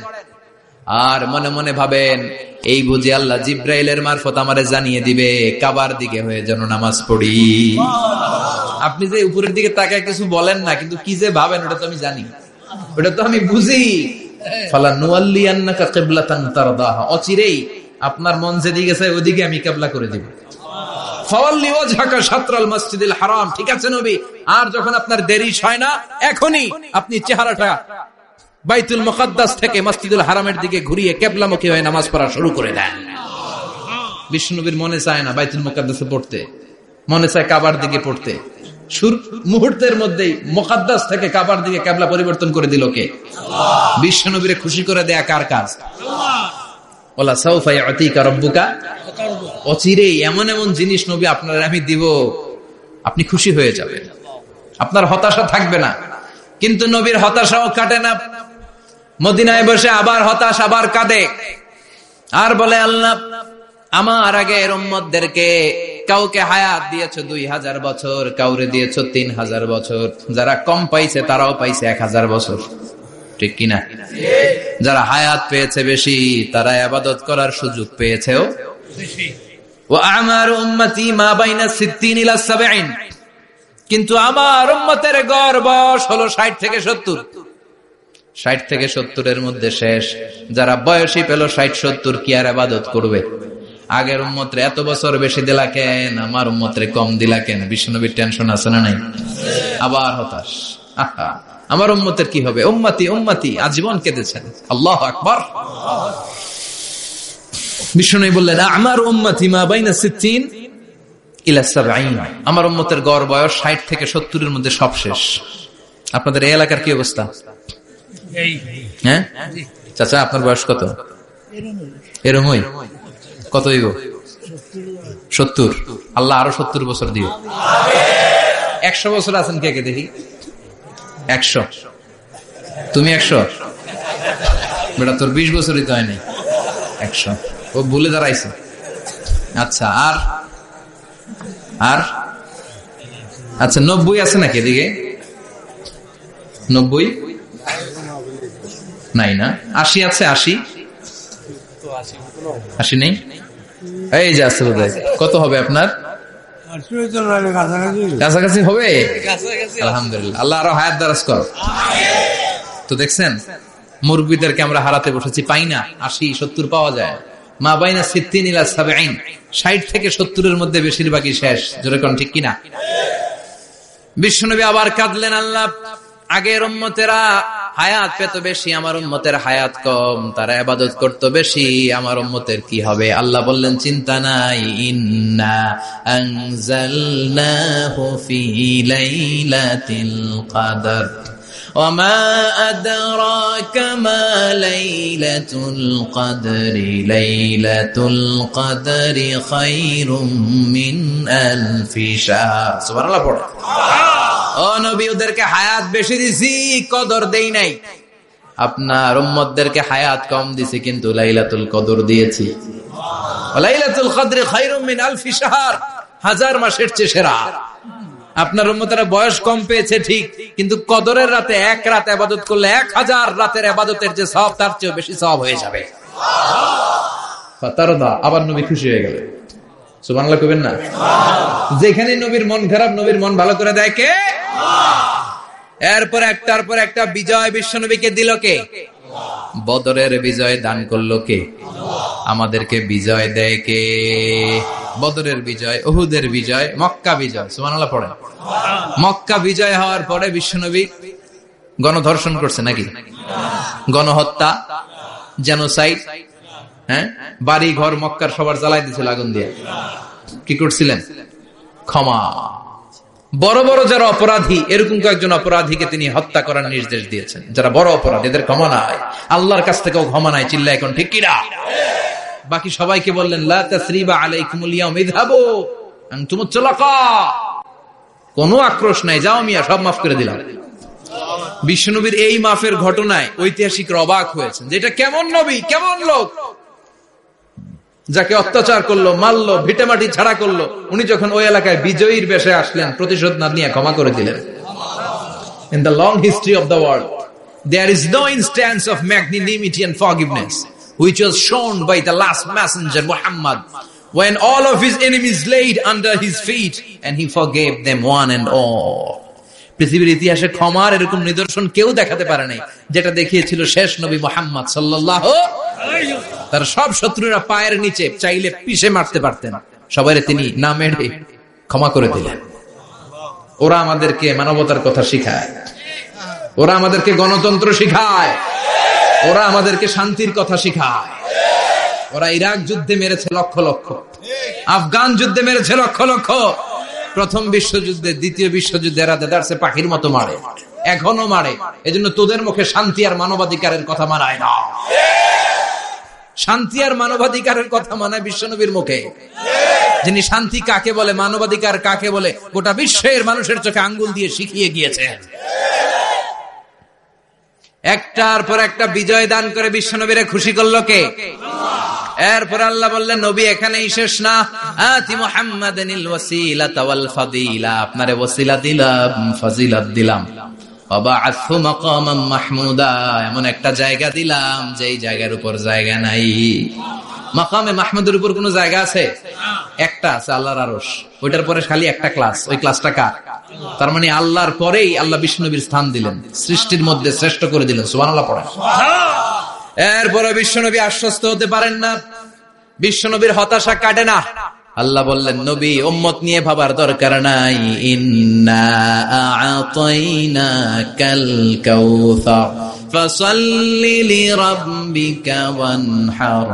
আর মনে মনে ভাবেন এই বুঝি আল্লাহ জিব্রাইলের মারফত আমারে জানিয়ে দিবে কাবার দিকে হয়ে যেন নামাজ পড়ি। আপনি যে উপরের দিকে তাকায় কিছু বলেন না, কিন্তু কি যে ভাবেন ওটা তো আমি জানি, ওটা তো আমি বুঝি। ফালানুওয়াল্লিয়ান্নাকা কিবলাতান তারদাহা, অচিরেই আপনার মন যেদিকে চায় ওদিকে আমি কিবলা করে দিব। ফাওয়াল্লি ওয়াজহাকা শাতরাল মসজিদিল হারাম। ঠিক আছে নবী, আর যখন আপনার দেরি হয় না, এখনই আপনি চেহারাটা বাইতুল মুকাদ্দাস থেকে মসজিদুল হারামের দিকে ঘুরিয়ে কিবলামুখী হয়ে নামাজ পড়া শুরু করে দেন। বিশ্বনবীর মনে চায় না বাইতুল মুকাদ্দাসে পড়তে, মনে চায় কাবার দিকে পড়তে। মুহূর্তের মধ্যেই মুকাদ্দাস থেকে কাবার দিকে কিবলা পরিবর্তন করে দিল কে? বিশ্বনবীরে খুশি করে দেয়া কার কাজ? ওয়ালা সাউফা ইউতিকা রাব্বুকা। অচিরেই এমন এমন জিনিস নবী আপনার আমি দিব, আপনি খুশি হয়ে যাবেন, আপনার হতাশা থাকবে না। কিন্তু নবীর হতাশাও কাটে না। মদিনায় বসে আবার হতাশ, আবার কাঁদে, আর বলে আল্লাহ আমার আগের উম্মতদেরকে কাউকে হায়াত দিয়েছো 2000 বছর, কাউরে দিয়েছো 3000 বছর, যারা কম পাইছে তারাও পাইছে 1000 বছর, ঠিক কিনা? যারা হায়াত পেয়েছে বেশি তারা ইবাদত করার সুযোগ পেয়েছেও বেশি। ওয়া আমারু উম্মতি মা বাইনা 60 ইলা 70, কিন্তু আমার উম্মতের গড় বয়স হলো 60 থেকে 70। 60 থেকে 70 এর মধ্যে শেষ। যারা বয়সী পেল 60-70 কি আর ইবাদত করবে? আগের উম্মতরে এত বছর বেশি দিলা কেন, আমার উম্মতরে কম দিলা কেন? বিশ্বনবীর টেনশন আছে না নাই? আবার হতাশ, আহা আমার উম্মতের কি হবে? উম্মতি উম্মতি আজীবন কেঁদেছেন। আল্লাহু আকবার। বিশ্বনবী বললেন আমার উম্মতি মা বাইনা 60 ইলা 70, আমার উম্মতের গড় বয়স 60 থেকে 70 এর মধ্যে সব শেষ। আপনাদের এই এলাকার কি অবস্থা? হ্যাঁ চাচা, আপনার বয়স কত? এরমই কত হইব? 70। আল্লাহ আরো 70 বছর দিও। 100 বছর আছেন কে কে দেখি? 100। তুমি 100? বেটা তোর 20 বছরই তো হয় নাই। 100 ও ভুলে দাঁড়াইছে। আচ্ছা, আর আর আচ্ছা 90 আছে নাকি এদিকে? 90 নাই না? 80 আছে? 80 নেই? এই যে আছে বোধহয়। কত হবে আপনার? কাছাকাছি হবে? আলহামদুলিল্লাহ, আল্লাহ আরো হায়াত দারাজ কর। তো দেখছেন মুরব্বীদেরকে আমরা হারাতে বসেছি, পাই না। 80-70 পাওয়া যায়। মা বাইনা 60 ইলা 70, 60 থেকে 70 এর মধ্যে বেশিরভাগই শেষ। জোরে কোন ঠিক কিনা? বিশ্বনবী আবার কাঁদলেন, আল্লাহ আগের উম্মতেরা হায়াত পেত বেশি, আমার উম্মতের হায়াত কম, তারা ইবাদত করত বেশি, আমার উম্মতের কি হবে? আল্লাহ বললেন চিন্তা নাই, ইন্না আনজালনাহু ফি লাইলাতিল কদর ওয়া মা আদরাকা মা লাইলাতুল কদরি লাইলাতুল কদরি খায়রুম মিন আলফি শাহর। সুবহানাল্লাহ পড়ো। ও নবী, ওদেরকে হায়াত বেশি দিছি, কদর দেই নাই। আপনার উম্মতদেরকে হায়াত কম দিছি, কিন্তু লাইলাতুল কদর দিয়েছি। লাইলাতুল কদরি খায়রুম মিন আলফি শাহর, 1000 মাসের চেয়ে সেরা। আপনার উম্মতেরা বয়স কম পেয়েছে ঠিক, কিন্তু কদরের রাতে এক রাত ইবাদত করলে 1000 রাতের ইবাদতের যে সওয়াব তার চেয়ে বেশি সওয়াব হয়ে যাবে। ফাতারদা, আবার নবী খুশি হয়ে গেলেন। সুবহানাল্লাহ কইবেন না? যেখানে নবীর মন খারাপ, নবীর মন ভালো করে দেয় কে? এরপর একটার পর একটা বিজয় বিশ্বনবীকে দিল কে? বদরের বিজয় দান করলো কে? আমাদেরকে বিজয় দেয় কে? বদরের বিজয়, উহুদের বিজয়, মক্কা বিজয়। সুবহানাল্লাহ পড়েন। মক্কা বিজয় হওয়ার পরে বিশ্বনবী গণধর্ষণ করছে নাকি? গণহত্যা, জেনোসাইড, হ্যাঁ, বাড়ি ঘর মক্কার সবার জ্বালাই দিয়েছিল আগুন দিয়ে। কি করছিলেন? ক্ষমা। বড় বড় যারা অপরাধী, এরকম কয়েকজন অপরাধীকে তিনি হত্যা করার নির্দেশ দিয়েছেন। যারা বড় অপরাধী, এদের ক্ষমা নাই, আল্লাহর কাছ থেকেও ক্ষমা নাই। চিল্লা এখন ঠিক কিনা? বাকি সবাইকে বললেন লা তাসরিবা আলাইকুমুল ইয়াউম ইযহাবু আনতুমুত তুলাকা, কোনো আক্রোশ নাই, যাও মিয়া, সব মাফ করে দিলাম। বিশ্বনবীর এই মাফের ঘটনায় ঐতিহাসিকরা অবাক হয়েছেন, যে এটা কেমন নবী, কেমন লোক, যাকে অত্যাচার করলো, মারলো, ভিটেমাটি ছাড়া করলো, উনি যখন ওই এলাকায় বিজয়ীর বেশে আসলেন, প্রতিশোধ না নিয়ে ক্ষমা করে দিলেন। In the long history of the world, there is no instance of magnanimity and forgiveness which was shown by the last messenger Muhammad, when all of his enemies laid under his feet and he forgave them one and all. পৃথিবীর ইতিহাসে ক্ষমার এরকম নিদর্শন কেউ দেখাতে পারে নাই, যেটা দেখিয়েছিল শেষ নবী মুহাম্মদ সাল্লাল্লাহু আলাইহি ওয়াসাল্লাম। তার সব শত্রুরা পায়ের নিচে চাইলে পিষে মারতে পারতেন, সবাইরে তিনি না মেরে ক্ষমা করে দিলেন। ওরা আমাদেরকে মানবতার কথা শিখায়, ওরা আমাদেরকে গণতন্ত্র শিখায়, ওরা আমাদেরকে শান্তির কথা শিখায়। ওরা ইরাক যুদ্ধে মেরেছে লক্ষ লক্ষ, আফগান যুদ্ধে মেরেছে লক্ষ লক্ষ, প্রথম বিশ্বযুদ্ধে, দ্বিতীয় বিশ্বযুদ্ধে এরা দেদারসে পাখির মতো মারে, এখনো মারে। এজন্য তোদের মুখে শান্তি আর মানবাধিকারের কথা মানায় না। শান্তি আর মানবাধিকারের কথা মানায় বিশ্বনবীর মুখে, যিনি শান্তি কাকে বলে, মানবাধিকার কাকে বলে, গোটা বিশ্বের মানুষের চোখে আঙ্গুল দিয়ে শিখিয়ে গিয়েছেন। একটার পর একটা বিজয় দান করে বিশ্বনবীরে খুশি করলো কে? এরপর আল্লাহ বললেন, নবী এখানেই শেষ না, আতি মুহাম্মাদানিল ওয়াসিলাতা ওয়াল ফাদিলা, আপনারে ওয়াসিলা দিলাম, ফাজিলাত দিলাম, ওয়াবা'আথহু মাকামান মাহমুদা, এমন একটা জায়গা দিলাম যেই জায়গার উপর জায়গা নাই। মাকামে মাহমুদের উপর কোন জায়গা আছে? একটা আছে, আল্লাহর আরশ। ওইটার পরে খালি একটা ক্লাস, ওই ক্লাসটা কার? তার মানে আল্লাহর পরেই আল্লাহ বিশ্বনবীর স্থান দিলেন, সৃষ্টির মধ্যে শ্রেষ্ঠ করে দিলেন। সুবহানাল্লাহ পড়েন। এরপরে বিশ্বনবী আশ্বস্ত হতে পারেন না, বিশ্বনবীর হতাশা কাটে না। আল্লাহ বললেন, নবী উম্মত নিয়ে ভাবার দরকার নাই, ইন্না আ'তাইনাকাল কাউসার ফাসাল্লি লিরাব্বিকা ওয়ানহার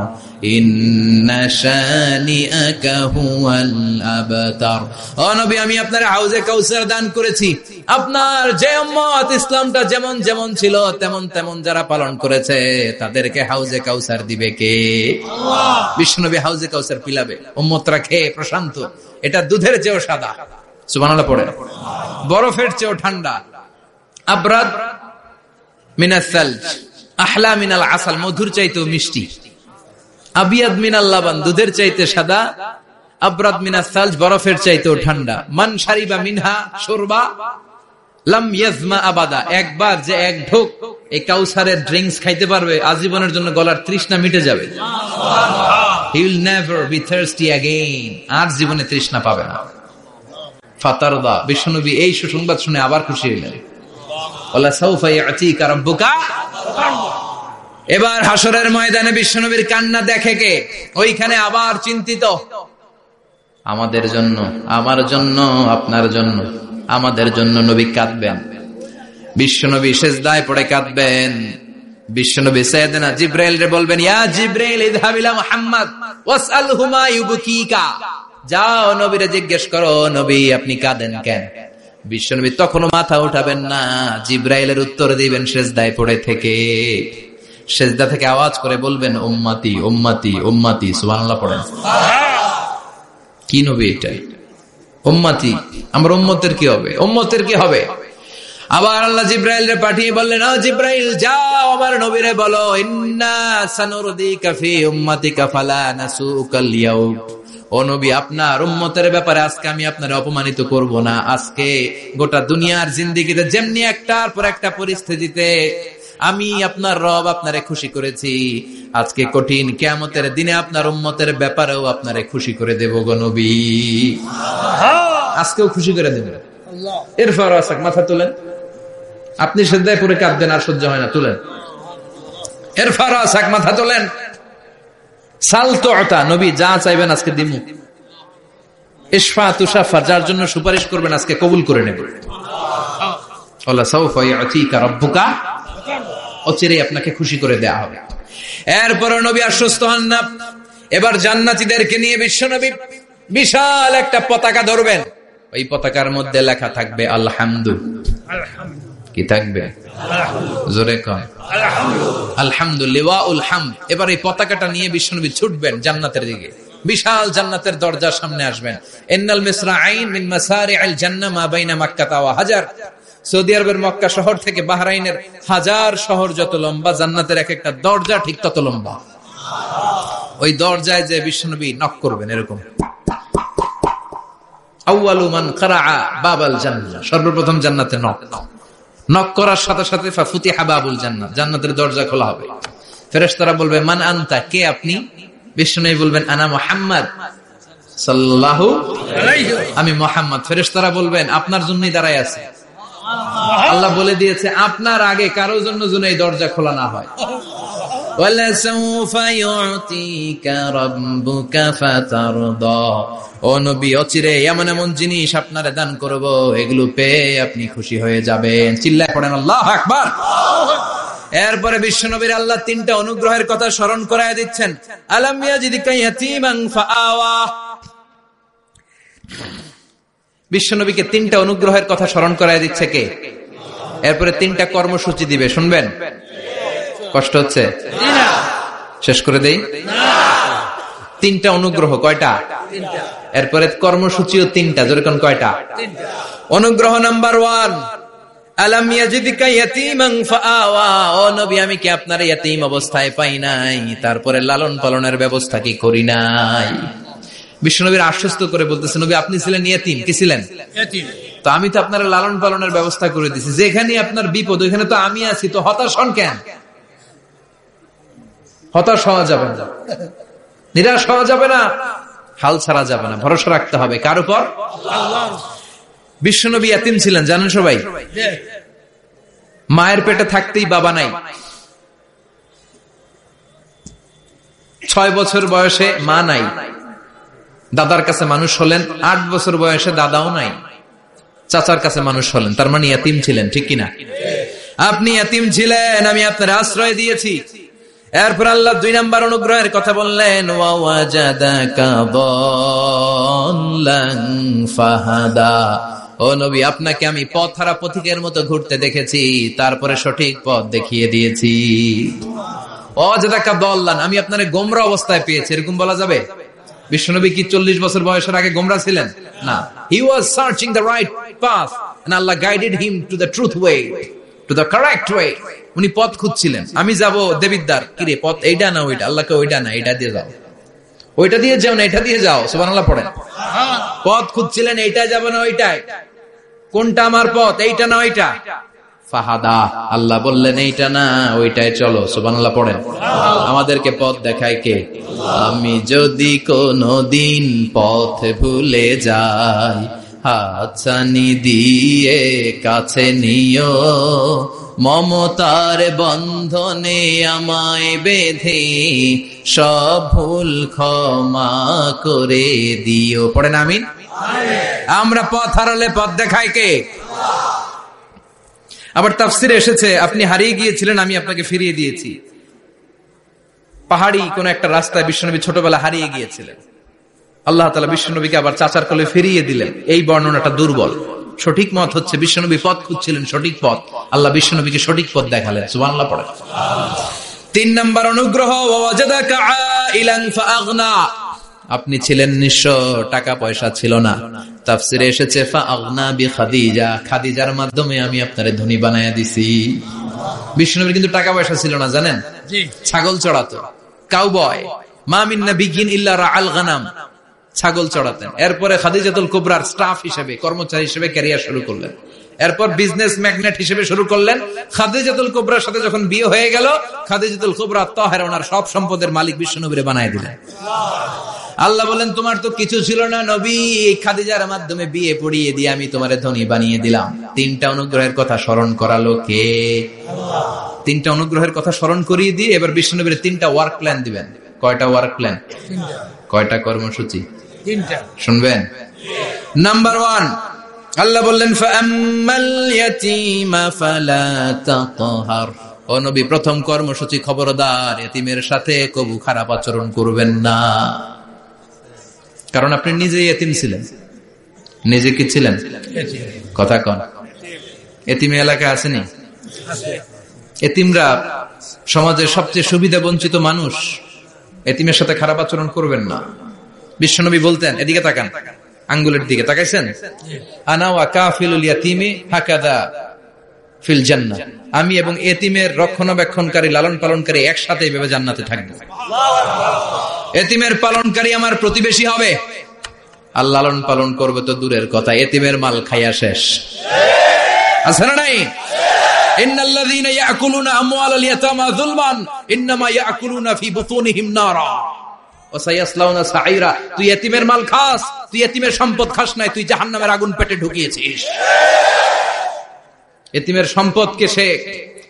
ইন্না শানিআকা হুয়াল আবতার। ও নবী, আমি আপনার হাউজে কাউসার দান করেছি। আপনার যে উম্মত ইসলামটা যেমন যেমন ছিল তেমন তেমন যারা পালন করেছে তাদেরকে হাউজে কাউসার দিবে কে? আল্লাহ। বিশ্বনবী হাউজে কাউসার পিলাবে, উম্মতরা খেয়ে প্রশান্ত। এটা দুধের চেয়েও সাদা, সুবহানাল্লাহ পড়ে, বরফের চেয়েও ঠান্ডা, আবরাদ মিনাস সালজ আহলা মিনাল আসাল, মধুর চাইতেও মিষ্টি, আবিয়াদ মিনাল লাবান, দুধের চাইতে সাদা, আবরাদ মিনাস সালজ, বরফের চাইতেও ঠান্ডা। মান শারিবা মিনহা শুরবা লাম ইয়াজমা আবাদা, একবার যে এক ঢোক এই কাউসারের ড্রিঙ্কস খাইতে পারবে আজীবনের জন্য গলার তৃষ্ণা মিটে যাবে। He will never be thirsty again, আর জীবনে তৃষ্ণা পাবে না। ফাতারদা, বিশ্বনবী এই সুসংবাদ শুনে আবার খুশি হলেন। ওয়ালা সাউফা ইয়াতিকা রাব্বুকা। এবার হাসরের ময়দানে বিশ্বনবীর কান্না দেখে কে? ওইখানে আবার চিন্তিত, আমাদের জন্য, আমার জন্য, আপনার জন্য, আমাদের জন্য নবী কাঁদবেন। বিশ্বনবী সিজদায় পড়ে কাঁদবেন। বিশ্বনবী সাইয়েদনা জিবরাইল রে বলবেন, ইয়া জিবরাইল ইযহাব ইলা মুহাম্মদ ওয়াসআলহু মা ইউবকিকা, যাও নবীরে জিজ্ঞেস করো, নবী আপনি কাঁদেন কেন? বিশ্বনবী তখনও মাথা উঠাবেন না, জিবরাইলের উত্তর দিবেন সিজদায় পড়ে থেকে। সিজদা থেকে আওয়াজ করে বলবেন, উম্মতি উম্মতি উম্মতি। সুবহানাল্লাহ পড়েন। কি নবী এটা? উম্মতি, আমার উম্মতের কি হবে? উম্মতের কি হবে? আবার আল্লাহ জিবরাইল রে পাঠিয়ে বললেন, ও জিবরাইল যাও আমার নবীরে বলো, ইন্না সানুরদিকা ফি উম্মতিকা ফালা নাসুকাল ইয়াউম, ও নবী আপনার উম্মতের ব্যাপারে আজকে আমি আপনার অপমানিত করব না। আজকে গোটা দুনিয়ার জিন্দেগিতে যেমনি একটার পর একটা পরিস্থিতিতে আমি আপনার রব আপনারে খুশি করেছি, আজকে কঠিন কিয়ামতের দিনে আপনার উম্মতের ব্যাপারেও আপনারে খুশি করে দেব গো নবী, আজকেও খুশি করে দেব। এরপর আসাক, মাথা তোলেন, আপনি সিজদায় পড়ে কাঁদবেন আর সহ্য হয় না, তুলেন। এরপর আসাক, মাথা তোলেন। সাল তো আতা, নবী যা চাইবেন আজকে দিমু। ইশফা তুশাফা, যার জন্য সুপারিশ করবেন আজকে কবুল করে নেব। আল্লাহ সাউফা ইয়াতিকা রাব্বুকা, অচিরেই আপনাকে খুশি করে দেয়া হবে। এরপর নবী আশ্বস্ত হন না। এবার জান্নাতীদেরকে নিয়ে বিশ্বনবী বিশাল একটা পতাকা ধরবেন। ওই পতাকার মধ্যে লেখা থাকবে আলহামদু। কি থাকবে? জোরে কর আলহামদুলিল্লাহ। এবার এই পতাকাটা নিয়ে বিশ্বনবী ছুটবেন জান্নাতের দিকে। বিশাল জান্নাতের দরজার সামনে আসবেন। ইন্নাল মিসরাঈন মিন মাসারি'আল জান্নাহ মা বাইনা মাক্কাহ ওয়া হাজার। সৌদি আরবের মক্কা শহর থেকে বাহরাইনের হাজার শহর যত লম্বা, জান্নাতের এক একটা দরজা ঠিক তত লম্বা। ওই দরজায় যে বিশ্বনবী নক করবেন এরকম, আউয়ালু মান কারাআ বাবাল জান্নাহ, সর্বপ্রথম জান্নাতে নক করার সাথে সাথে ফাফুতিহা বাবুল জান্নাহ, জান্নাতের দরজা খোলা হবে। ফেরেশতারা বলবে, মান আনতা, কে আপনি? বিশ্বনবী বলবেন, আনা মুহাম্মদ সাল্লাল্লাহু আলাইহি, আমি মুহাম্মদ। ফেরেশতারা বলবেন, আপনার জন্যই দাঁড়ায় আছে। আল্লাহ বলে দিয়েছে আপনার আগে কারোর জন্য যেন এই দরজা খোলা না হয়। ওয়ালা সাউফা ইউতিকা রাব্বুকা ফাতারদা, ও নবী অচিরে এমন এমন জিনিস আপনারে দান করব, এগুলো পেয়ে আপনি খুশি হয়ে যাবেন। চিল্লায় পড়েন আল্লাহু আকবার। এরপরে বিশ্বনবীর আল্লাহ তিনটা অনুগ্রহের কথা স্মরণ করায় দিচ্ছেন। আলাম ইয়াজিদকা ইয়াতীমান ফাআওয়া, বিশ্বনবীকে তিনটা অনুগ্রহের কথা স্মরণ করায় দিচ্ছে কে? এরপরে তিনটা কর্মসূচি দিবে, শুনবেন? কষ্ট হচ্ছে? শেষ করে দেই। তিনটা অনুগ্রহ, কয়টা? এরপরে কর্মসূচিও তিনটা, যেরকম কয়টা? অনুগ্রহ নাম্বার 1, আলাম ইয়াজিদকা ইয়াতীমান ফাআওয়া, ও নবী আমি কি আপনার ইয়াতীম অবস্থায় পাই নাই, তারপরে লালন পালনের ব্যবস্থা কি করি নাই? বিশ্বনবীর আশ্বস্ত করে বলতেছে, নবী আপনি ছিলেন ইয়াতীম, কি ছিলেন? ইয়াতীম। তো আমি তো আপনার লালন পালনের ব্যবস্থা করে দিয়েছি, যেখানে আপনার বিপদ ওইখানে তো আমি আছি, তো হতাশ হন কেন? হতাশ হওয়া যাবে না, নিরাশ হওয়া যাবে না, হাল ছাড়া যাবে না, ভরসা রাখতে হবে কার উপর? আল্লাহ। বিশ্বনবী ইয়াতীম ছিলেন জানেন সবাই। মায়ের পেটে থাকতেই বাবা নাই, 6 বছর বয়সে মা নাই, দাদার কাছে মানুষ হলেন, 8 বছর বয়সে দাদাও নাই, চাচার কাছে মানুষ হলেন, তার মানে ইয়াতীম ছিলেন, ঠিক কিনা? আপনি ইয়াতীম ছিলেন, আমি আপনার আশ্রয় দিয়েছি। এরপর আল্লাহ 2 নম্বর অনুগ্রহের কথা বললেন, ওয়াজাদাকা দাল্লান ফাহাদা, ও নবী আপনাকে আমি পথহারা পথিকের মতো ঘুরতে দেখেছি, তারপরে সঠিক পথ দেখিয়ে দিয়েছি। ওয়াজাদাকা দাল্লান, আমি আপনারে গোমরা অবস্থায় পেয়েছি, এরকম বলা যাবে? বিশ্বনবী কি 40 বছর বয়সের আগে গোমরা ছিলেন? না, he was searching the right path and Allah guided him to the truth way, to the correct way. উনি পথ খুঁজছিলেন, আমি যাব দেবিদ্দার, কিরে পথ এইটা না ওইটা? আল্লাহকে ওইটা না এইটা দিয়ে যাও, ওইটা দিয়ে যাও না এটা দিয়ে যাও, সুবহানাল্লাহ পড়েন। পথ খুঁজছিলেন, এইটা যাব না ওইটাই, কোনটা আমার পথ, এইটা না ওইটা? ফাহাদা, আল্লাহ বললেন এইটা না ওইটাই চলো, সুবহানাল্লাহ পড়েন। আমাদেরকে পথ দেখায় কে? আমি যদি কোনদিন পথ ভুলে যাই, হাতছানি দিয়ে কাছে নিও, মমতার বন্ধনে আমায় বেঁধে সব ভুল ক্ষমা করে দিও, পড়েন আমিন। আমরা পথ হারালে পথ দেখায় কে? আবার তাফসিরে এসেছে, আপনি হারিয়ে গিয়েছিলেন, আমি আপনাকে ফিরিয়ে দিয়েছি। পাহাড়ি কোন একটা রাস্তায় বিশ্বনবী ছোটবেলা হারিয়ে গিয়েছিলেন, আল্লাহ তাআলা বিশ্বনবীকে আবার চাচার কোলে ফিরিয়ে দিলেন। এই বর্ণনাটা দুর্বল, সঠিক মত হচ্ছে বিশ্বনবী পথ খুঁজছিলেন, সঠিক পথ, আল্লাহ বিশ্বনবীকে সঠিক পথ দেখালেন, সুবহানাল্লাহ পড়ে। 3 নম্বর অনুগ্রহ, ওয়াজাদাকা আইলান ফাআগনা, আপনি ছিলেন নিঃস্ব, টাকা পয়সা ছিল না। তাফসিরে এসেছে ফাআগনা বিখাদিজা, খাদিজার মাধ্যমে আমি আপনারে ধনী বানায়া দিছি। বিশ্বনবীর কিন্তু টাকা পয়সা ছিল না জানেন, ছাগল চড়াতো, কাউবয়, মা মিন নাবিয়্যিন ইল্লা রাআল গানাম, ছাগল চড়াতেন। এরপরে খাদিজাতুল কুবরার স্টাফ হিসেবে, কর্মচারী হিসেবে ক্যারিয়ার শুরু করলেন। এরপর বিজনেস ম্যাগনেট হিসেবে শুরু করলেন। খাদিজাতুল কুবরার সাথে যখন বিয়ে হয়ে গেল, খাদিজাতুল কুবরা তাহেরা ওনার সব সম্পদের মালিক বিশ্বনবীরে বানায় দিলেন। আল্লাহ বলেন তোমার তো কিছু ছিল না নবী, খাদিজার মাধ্যমে বিয়ে পড়িয়ে দিয়ে আমি তোমারে ধনী বানিয়ে দিলাম। 3টা অনুগ্রহের কথা স্মরণ করালো কে? আল্লাহ। 3টা অনুগ্রহের কথা স্মরণ করিয়ে দিয়ে এবার বিশ্বনবীর 3টা ওয়ার্ক প্ল্যান দিবেন। কয়টা ওয়ার্ক প্ল্যান? 3টা। কয়টা কর্মসূচি? 3টা। শুনবেন? নাম্বার 1, আল্লাহ বললেন ফাআম্মাল ইয়াতীমা ফালা তাকহার, ও নবী প্রথম কর্মসূচি খবরদার, এতিমের সাথে কবু খারাপ আচরণ করবেন না। কারণ আপনি নিজেই এতিম ছিলেন। নিজে কি ছিলেন? কথা কন। এতিমে এলাকা আসেনি? এতিমরা সমাজের সবচেয়ে সুবিধা বঞ্চিত মানুষ, এতিমের সাথে খারাপ আচরণ করবেন না। বিশ্বনবী বলতেন, এদিকে তাকান, আঙ্গুলের দিকে তাকাইছেন, আনা ওয়া কাফিলুল ইয়াতীমি হাকাদা ফিল জান্নাহ, আমি এবং এতিমের রক্ষণাবেক্ষণকারী লালন পালনকারী একসাথে এইভাবে জান্নাতে থাকবো। এতিমের পালনকারী আমার প্রতিবেশী হবে, আর লালন পালন করবে তো দূরের কথা, এতিমের মাল খাইয়া শেষ। আছে না নাই? ইন্নাল্লাযীনা ইয়াকুলুনা আমওয়ালাল ইয়াতামা যুলমান ইন্নামা ইয়াকুলুনা ফি বুতুনিহিম নারা ওয়া সায়াসলাউনা সাঈরা। তুই এতিমের মাল খাস, তুই এতিমের সম্পদ খাস নাই, তুই জাহান্নামের আগুন পেটে ঢুকিয়েছিস। এতিমের সম্পদকে সে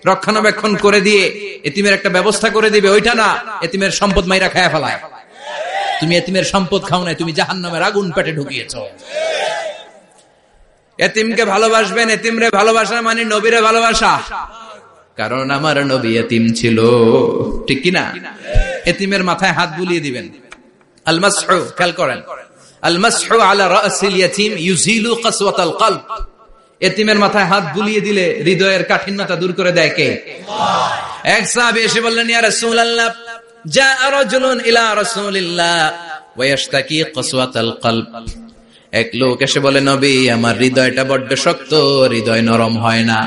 রক্ষণাবেক্ষণ করে দিয়ে এতিমের একটা ব্যবস্থা করে দিবে, ওইটা না, এতিমের সম্পদ মাইরা খায়া ফেলায়। তুমি এতিমের সম্পদ খাও নাই, তুমি জাহান্নামের আগুন পেটে ঢুকিয়েছো। এতিমকে ভালোবাসবেন, এতিমরে ভালোবাসা মানে নবীরে ভালোবাসা, কারণ আমার নবী এতিম ছিল, ঠিক কিনা? এতিমের মাথায় হাত বুলিয়ে দিবেন। আল মাসহু, খেয়াল করেন, আল মাসহু আলা রাসিল ইয়াতীম ইউজিলু কাসওয়াতাল কলব। এতিমের মাথায় হাত বুলিয়ে দিলে হৃদয়ের কাঠিন্যতা দূর করে দেয় কে? আল্লাহ। এক সাহাবী এসে বললেন, ইয়া রাসূলুল্লাহ, জাআ রাজুলুন ইলা রাসূলিল্লাহ ওয়া ইয়াশতাকি কাসওয়াতাল কলব। এক লোক এসে বলে, নবী, আমার হৃদয়টা বড্ড শক্ত, হৃদয় নরম হয় না,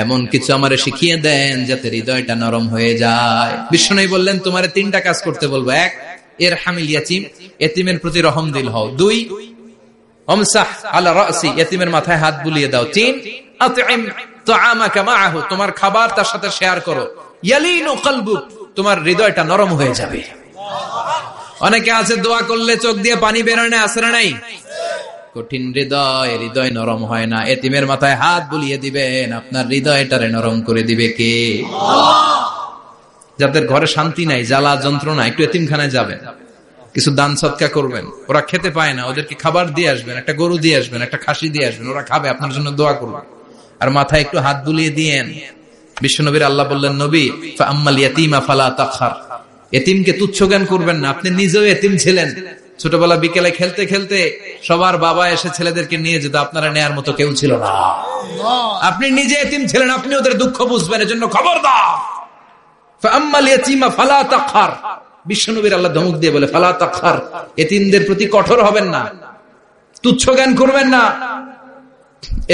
এমন কিছু আমারে শিখিয়ে দেন যাতে হৃদয়টা নরম হয়ে যায়। বিশ্বনবী বললেন, তোমারে 3টা কাজ করতে বলবো। 1, ইরহামিল ইয়াতীম, এতিমের প্রতি রহম দিল হও। 2, আমসাহ আলা রাসি, এতিমের মাথায় হাত বুলিয়ে দাও। 3, আতইম তাআমাকা মাআহু, তোমার খাবার তার সাথে শেয়ার করো। ইয়ালিনু কলবুক, তোমার হৃদয়টা নরম হয়ে যাবে। অনেকে আছে দোয়া করলে চোখ দিয়ে পানি বের হয় না, আছে না নাই? কঠিন হৃদয় নরম হয় না। এতিমের মাথায় হাত বুলিয়ে দিবেন, আপনার হৃদয়টারে নরম করে দিবে কে? যাদের ঘরে শান্তি নাই, জ্বালা যন্ত্রণা, একটু এতিমখানায় যাবেন, কিছু দান সদকা করবেন। ওরা খেতে পায় না, ওদেরকে খাবার দিয়ে আসবেন, একটা গরু দিয়ে আসবেন, একটা খাসি দিয়ে আসবেন, ওরা খাবে, আপনার জন্য দোয়া করবে। আর মাথায় একটু হাত বুলিয়ে দিয়েন। বিশ্বনবীর আল্লাহ বললেন, নবী, ফাআম্মাল ইয়াতীমা ফালা তাখহার, এতিমকে তুচ্ছ জ্ঞান করবেন না। আপনি নিজেও এতিম ছিলেন। ছোটবেলা বিকেলে খেলতে খেলতে সবার বাবা এসে ছেলেদেরকে নিয়ে যেত, আপনারা নেয়ার মতো কেউ ছিল না। আপনি নিজে এতিম ছিলেন, আপনি ওদের দুঃখ বুঝবেন, এজন্য খবরদার। ফাআম্মাল ইয়াতীমা ফালা তাখহার, বিশ্বনবীর আল্লাহ ধমক দিয়ে বলে, ফালা তাখহার, এতিমদের প্রতি কঠোর হবেন না, তুচ্ছ জ্ঞান করবেন না,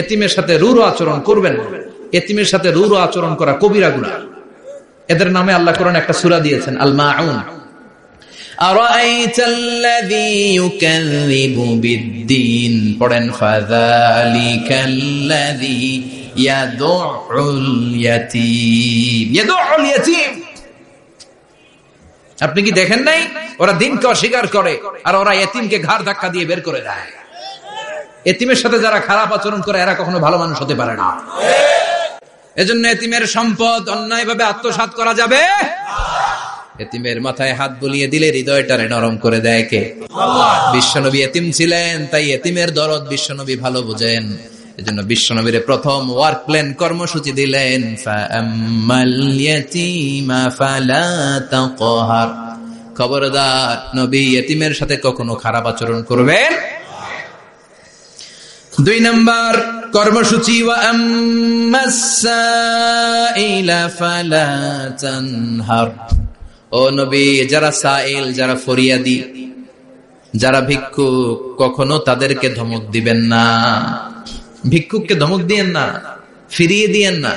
এতিমের সাথে রূঢ় আচরণ করবেন না। এতিমের সাথে রূঢ় আচরণ করা কবিরা গুনাহ। এদের নামে আল্লাহ কোরআনে একটা সূরা দিয়েছেন, আল মাউন। আরাআইতাল্লাযী ইউকাযযিবু বিদ্দীন, পড়েন, ফাযালিকাল্লাযী ইয়াদুউল ইয়াতীম। ইয়াদুউল ইয়াতীম, আপনি কি দেখেন নাই? ওরা দিনকে অস্বীকার করে, আর ওরা এতিমকে ঘাড় ধাক্কা দিয়ে বের করে দেয়। এতিমের সাথে যারা খারাপ আচরণ করে, এরা কখনো ভালো মানুষ হতে পারে না। এজন্য এতিমের সম্পদ অন্যায়ভাবে আত্মসাৎ করা যাবে। এতিমের মাথায় হাত বুলিয়ে দিলে হৃদয়টারে নরম করে দেয় কে? বিশ্বনবী এতিম ছিলেন, তাই এতিমের দরদ বিশ্বনবী ভালো বুঝেন। এজন্য বিশ্বনবীর প্রথম ওয়ার্ক প্ল্যান, কর্মসূচি দিলেন, ফাআম্মাল ইয়াতীমা ফালা তাকহার, খবরদার নবী এতিমের সাথে কখনো খারাপ আচরণ করবেন। 2 নম্বর কর্মসূচি, ওয়া আম্মাস সাইলা ফালা তানহার, ও নবী, যারা সাইল, যারা ফরিয়াদি, যারা ভিক্ষুক, কখনো তাদেরকে ধমক দিবেন না। ভিক্ষুককে ধমক দিয়েন না, ফিরিয়ে দিয়েন না।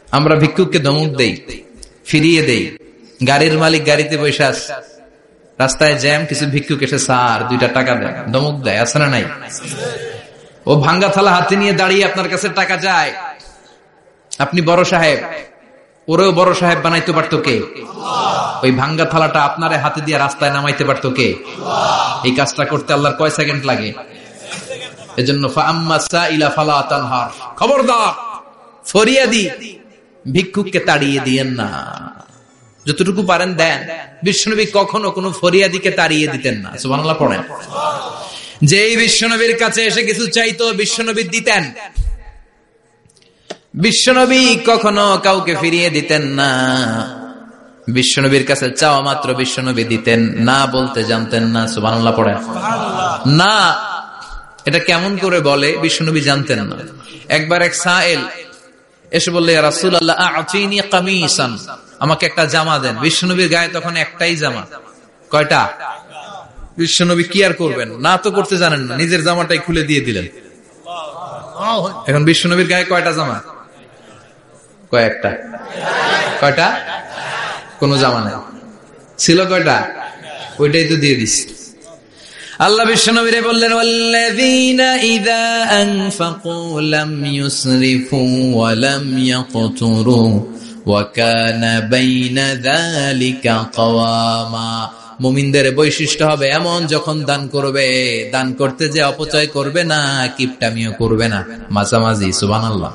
আমরা ভিক্ষুককে ধমক দেই, ফিরিয়ে দেই। গাড়ির মালিক গাড়িতে বসে আছে, রাস্তায় জ্যাম, কিছু ভিক্ষুক এসে স্যার 2টা টাকা দেয়, ধমক দেয়, আছে না নাই? ও ভাঙ্গা থালা হাতে নিয়ে দাঁড়িয়ে আপনার কাছে টাকা চায়। আপনি বড় সাহেব, ওরেও বড় সাহেব বানাইতে পারতো কে? ওই ভাঙ্গা থালাটা আপনার হাতে দিয়ে রাস্তায় নামাইতে পারতো কে? এই কাজটা করতে আল্লাহর কয় সেকেন্ড লাগে? এজন্য ফাআম্মাস সাইলা ফালা তানহার, খবরদার ফরিয়াদি ভিক্ষুককে তাড়িয়ে দিয়েন না। যতটুকু পারেন দেন। বিশ্বনবী কখনো কোনো ফরিয়াদিকে তাড়িয়ে দিতেন না। সুবহানাল্লাহ পড়েন। যেই বিশ্বনবীর কাছে এসে কিছু চাইতো, বিশ্বনবী দিতেন। বিশ্বনবী কখনো কাউকে ফিরিয়ে দিতেন না। বিশ্বনবীর কাছে চাওয়া মাত্র বিশ্বনবী দিতেন, না বলতে জানতেন না। সুবহানাল্লাহ পড়েন। না, এটা কেমন করে বলে বিশ্বনবী জানতেন না। একবার এক সাইল এসে বললে, ইয়া রাসূলুল্লাহ আ'তিনি কামিসান, আমাকে একটা জামা দেন। বিশ্বনবীর গায়ে তখন একটাই জামা। কয়টা? বিশ্বনবী কি আর করবেন, না তো করতে জানেন না, নিজের জামাটাই খুলে দিয়ে দিলেন। এখন বিশ্বনবীর গায়ে কয়টা জামা? কয়েকটা। কয়টা? কোন জামা নাই, ছিল কয়টা? ওইটাই তো দিয়ে দিস। আল্লাহ বিশ্বনবীরে বললেন, ওয়াল্লাযীনা ইযা আনফাকু লাম ইউসরিফু ওয়া লাম ইয়াকতুরু ওয়া কানা বাইনা যালিকা কাওয়ামা। মুমিনদের বৈশিষ্ট্য হবে এমন, যখন দান করবে, দান করতে যে অপচয় করবে না, কিপটামিও করবে না, মাঝামাঝি। সুবহানাল্লাহ।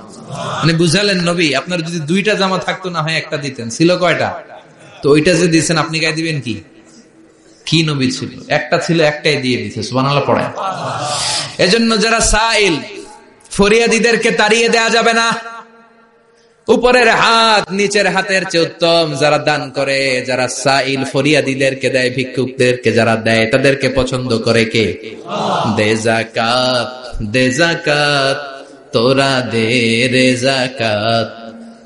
মানে বুঝালেন নবী, আপনার যদি 2টা জামা থাকতো, না হয় একটা দিতেন। ছিল কয়টা? তো ওইটা যে দিয়েছেন, আপনি গায়ে দিবেন কি? কি নবী ছিল? একটা ছিল, একটাই দিয়ে দিতে। সুবহানাল্লাহ পড়েন। এজন্য যারা সাইল, ফরিয়াদিদেরকে তাড়িয়ে দেয়া যাবে না। উপরের হাত নিচের হাতের চেয়ে উত্তম। যারা দান করে, যারা সাইল ফরিয়াদিদেরকে দেয়, ভিক্ষুকদেরকে যারা দেয়, তাদেরকে পছন্দ করে কে? দে যাকাত, দে যাকাত, তোরা দে রে যাকাত,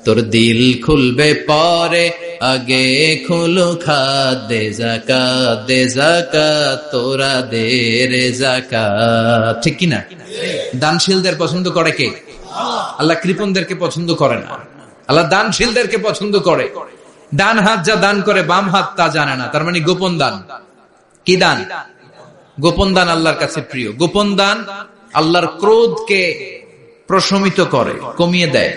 তোর দিল খুলবে পরে, আগে খুলো খাত, দে যাকাত, দে যাকাত, তোরা দে রে যাকাত। ঠিক কিনা? দানশীলদের পছন্দ করে কে? আল্লাহ কৃপণদেরকে পছন্দ করে না, আল্লাহ দানশীলদেরকে পছন্দ করে। ডান হাত যা দান করে বাম হাত তা জানে না, তার মানে গোপন দান। কি দান? গোপন দান আল্লাহর কাছে প্রিয়। গোপন দান আল্লাহর ক্রোধকে প্রশমিত করে, কমিয়ে দেয়।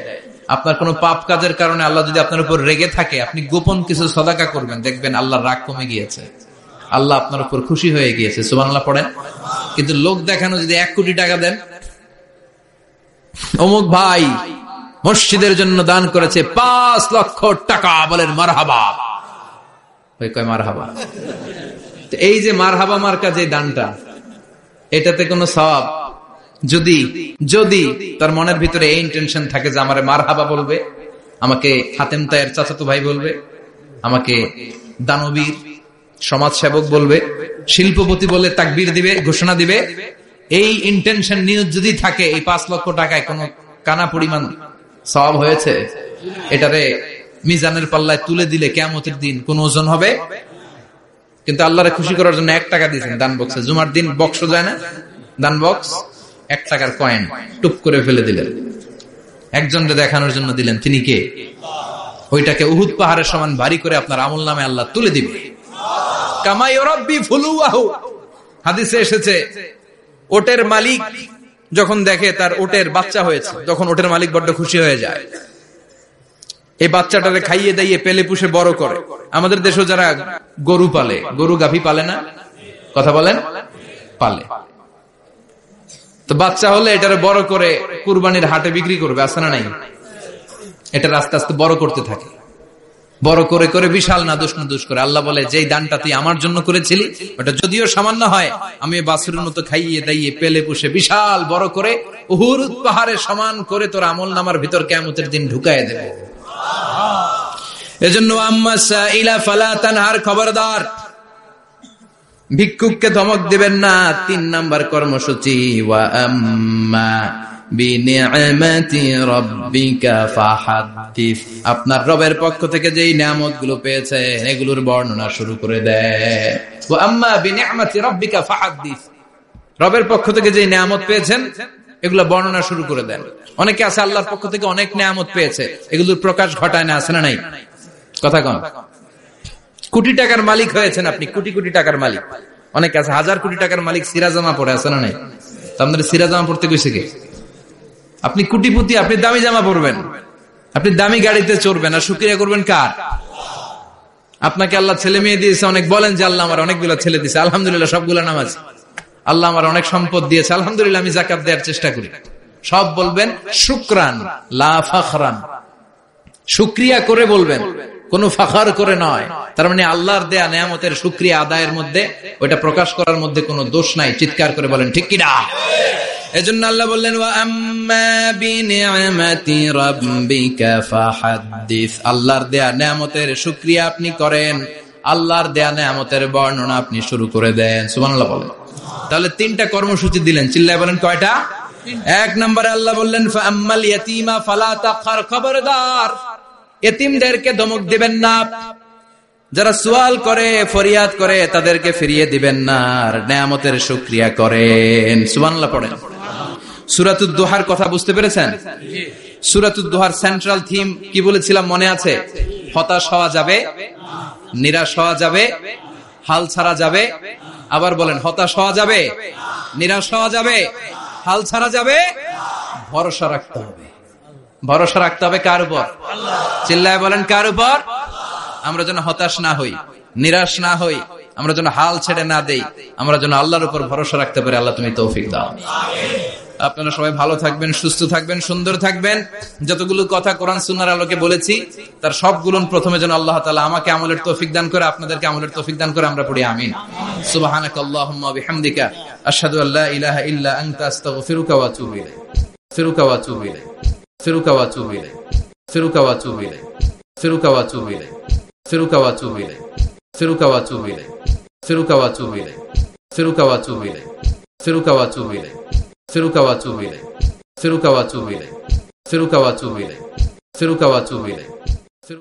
আপনার কোনো পাপ কাজের কারণে আল্লাহ যদি আপনার উপর রেগে থাকে, আপনি গোপন কিছু সদাকা করবেন, দেখবেন আল্লাহর রাগ কমে গিয়েছে, আল্লাহ আপনার উপর খুশি হয়ে গিয়েছে। সুবহানাল্লাহ পড়েন। কিন্তু লোক দেখানো যদি 1 কোটি টাকা দেন, অমুক ভাই মসজিদের জন্য দান করেছে 5 লক্ষ টাকা, বলেন মারহাবা। ওই কয় মারহাবা। এই যে মারহাবা মার্কা যে দানটা, এটাতে কোনো সওয়াব যদি যদি তার মনের ভিতরে এই ইন্টেনশন থাকে যে আমারে মারহাবা বলবে, আমাকে হাতেম তায়ের চাচাতো ভাই বলবে, আমাকে দানবীর সমাজসেবক বলবে, শিল্পপতি বলে তাকবীর দিবে, ঘোষণা দিবে, এই ইন্টেনশন নিয়ে যদি থাকে, এই 5 লক্ষ টাকায় কোনো কানা পরিমাণ সওয়াব হয়েছে, এটারে মিজানের পাল্লায় তুলে দিলে কিয়ামতের দিন কোন ওজন হবে? কিন্তু আল্লাহরে খুশি করার জন্য 1 টাকা দিয়েছেন দান বক্সে। জুমার দিন বক্স যায় না, দান বক্স, 1 টাকার কয়েন টুপ করে ফেলে দিলেন, একজনকে দেখানোর জন্য দিলেন। তিনি কে? ওইটাকে উহুদ পাহাড়ের সমান ভারী করে আপনার আমল নামে আল্লাহ তুলে দিবে। কামা ইউরাব্বি ফুলুয়াহু, হাদিসে এসেছে, ওটের মালিক যখন দেখে তার ওটের বাচ্চা হয়েছে, তখন ওটের মালিক বড্ড খুশি হয়ে যায়। এই বাচ্চাটারে খাইয়ে দাইয়ে পেলে পুষে বড় করে। আমাদের দেশে যারা গরু পালে, গরু গাভী পালে না, কথা বলেন, পালে, তো বাচ্চা হলে এটারে বড় করে কুরবানির হাটে বিক্রি করবে, আছে না নাই? এটা আস্তে আস্তে বড় করতে থাকে, বড় করে করে বিশাল নাদুস নাদুস করে। আল্লাহ বলে, যেই দানটা তুই আমার জন্য করেছিলি, ওটা যদিও সামান্য হয়, আমি বাছুরের মতো খাইয়ে দাইয়ে পেলে পুষে বিশাল বড় করে উহুদ পাহাড়ের সমান করে তোর আমল নামার ভিতর কিয়ামতের দিন ঢুকায় দেবে। এজন্য আম্মা সাইলা ফালা তানহার, খবরদার ভিক্ষুককে ধমক দিবেন না। 3 নাম্বার কর্মসূচি, ওয়া আম্মা বিনিআমাতি রাব্বিকা ফাহাদ্দিস, আপনার রবের পক্ষ থেকে যেই নিয়ামতগুলো পেয়েছেন এগুলোর বর্ণনা শুরু করে দেয়। ওয়া আম্মা বিনিআমাতি রাব্বিকা ফাহাদ্দিস, রবের পক্ষ থেকে যেই নিয়ামত পেয়েছেন এগুলো বর্ণনা শুরু করে দেন। অনেকে আছে আল্লাহর পক্ষ থেকে অনেক নিয়ামত পেয়েছে, এগুলোর প্রকাশ ঘটায় না, আছে না নাই? কথা কন। কোটি টাকার মালিক হয়েছেন আপনি, কোটি কোটি টাকার মালিক। অনেকে আছে 1000 কোটি টাকার মালিক, সিরাজামা পরে, আছে না নাই? আপনাদের সিরাজামা পড়তে কইছে কে? আপনি কোটিপতি, আপনি দামি জামা পরবেন, আপনি দামি গাড়িতে চড়বেন, আর শুকরিয়া করবেন কার? আপনাকে আল্লাহ ছেলে মেয়ে দিয়েছে অনেক, বলেন যে আল্লাহ আমার অনেকগুলো ছেলে দিয়েছে, আলহামদুলিল্লাহ, সবগুলো নামাজ। আল্লাহ আমার অনেক সম্পদ দিয়েছে, আলহামদুলিল্লাহ, আমি যাকাত দেওয়ার চেষ্টা করি। সব বলবেন শুকরান লা ফাখরান, শুকরিয়া করে বলবেন, কোন ফাখার করে নয়। তার মানে আল্লাহর দেয়া নিয়ামতের শুকরিয়া আদায়ের মধ্যে, ওটা প্রকাশ করার মধ্যে কোনো দোষ নাই। চিৎকার করে বলেন ঠিক কিনা? এজন্য আল্লাহ বললেন, ওয়া আম্মা বিনিআমাতি রাব্বিকা ফাহাদ্দিস, আল্লাহর দেয়া নিয়ামতের শুকরিয়া আপনি করেন, আল্লাহর দেয়া নিয়ামতের বর্ণনা আপনি শুরু করে দেন। সুবহানাল্লাহ বলেন। তাহলে 3টা কর্মসূচি দিলেন, চিল্লায় বলেন কয়টা? 1 নম্বরে আল্লাহ বললেন, ফাআম্মাল ইয়াতীমা ফালা তাকহার, খবরদার এতিমদেরকে ধমক দিবেন না, যারা সুয়াল করে ফরিয়াদ করে তাদেরকে ফিরিয়ে দিবেন না, আর নিয়ামতের শুকরিয়া করেন। সুবহানাল্লাহ পড়েন। সূরাতুদ দুহার কথা বুঝতে পেরেছেন? সূরাতুদ দুহার সেন্ট্রাল থিম কি বলেছিলাম মনে আছে? হতাশ হওয়া যাবে, নিরাশ হওয়া যাবে, হাল ছাড়া যাবে। আবার বলেন, হতাশ হওয়া যাবে, নিরাশ হওয়া যাবে, হাল ছাড়া যাবে, ভরসা রাখতে হবে। ভরসা রাখতে হবে কার উপর? চিল্লায় বলেন কার উপর? আমরা যেন হতাশ না হই, নিরাশ না হই, আমরা যেন হাল ছেড়ে না দেই, আমরা যেন আল্লাহর উপর ভরসা রাখতে পারি। আল্লাহ তুমি তৌফিক দাও। আপনারা সবাই ভালো থাকবেন, সুস্থ থাকবেন, সুন্দর থাকবেন। যতগুলো কথা কোরআন সুন্নাহর আলোকে বলেছি তার সবগুলো প্রথমে যেন আল্লাহ তাআলা আমাকে আমলের তৌফিক দান করে, আপনাদেরকে আমলের তৌফিক দান করে। আমরা পড়ি আমিন। সুবহানাকাল্লাহুম্মা ওয়া বিহামদিকা আশহাদু আল্লা ইলাহা ইল্লা আনতা আস্তাগফিরুকা ওয়া আতুবু ইলাইক। ফিরুকা ওয়া আতুবু ইলাইক। ফিরুকা ওয়া আতুবু ইলাইক। ফিরুকা ওয়া আতুবু ইলাইক। ফিরুকা ওয়া আতুবু ইলাইক। ফিরুকা ওয়া আতুবু ইলাইক। ফিরুকা ওয়া আতুবু ইলাইক। ফিরুকা ওয়া আতুবু ইলাইক। ফিরুকা ওয়া আতুবু ইলাইক। ফিরুকা ওয়া আতুবু ইলাইক। ফিরুকা ওয়া আতুবু ইলাইক। ফিরুকা ওয়া আতুবু ইলাইক। ফিরুকা ওয়া আতুবু ইলাইক। আস্তাগফিরুকা ওয়া আতুবু ইলাইক।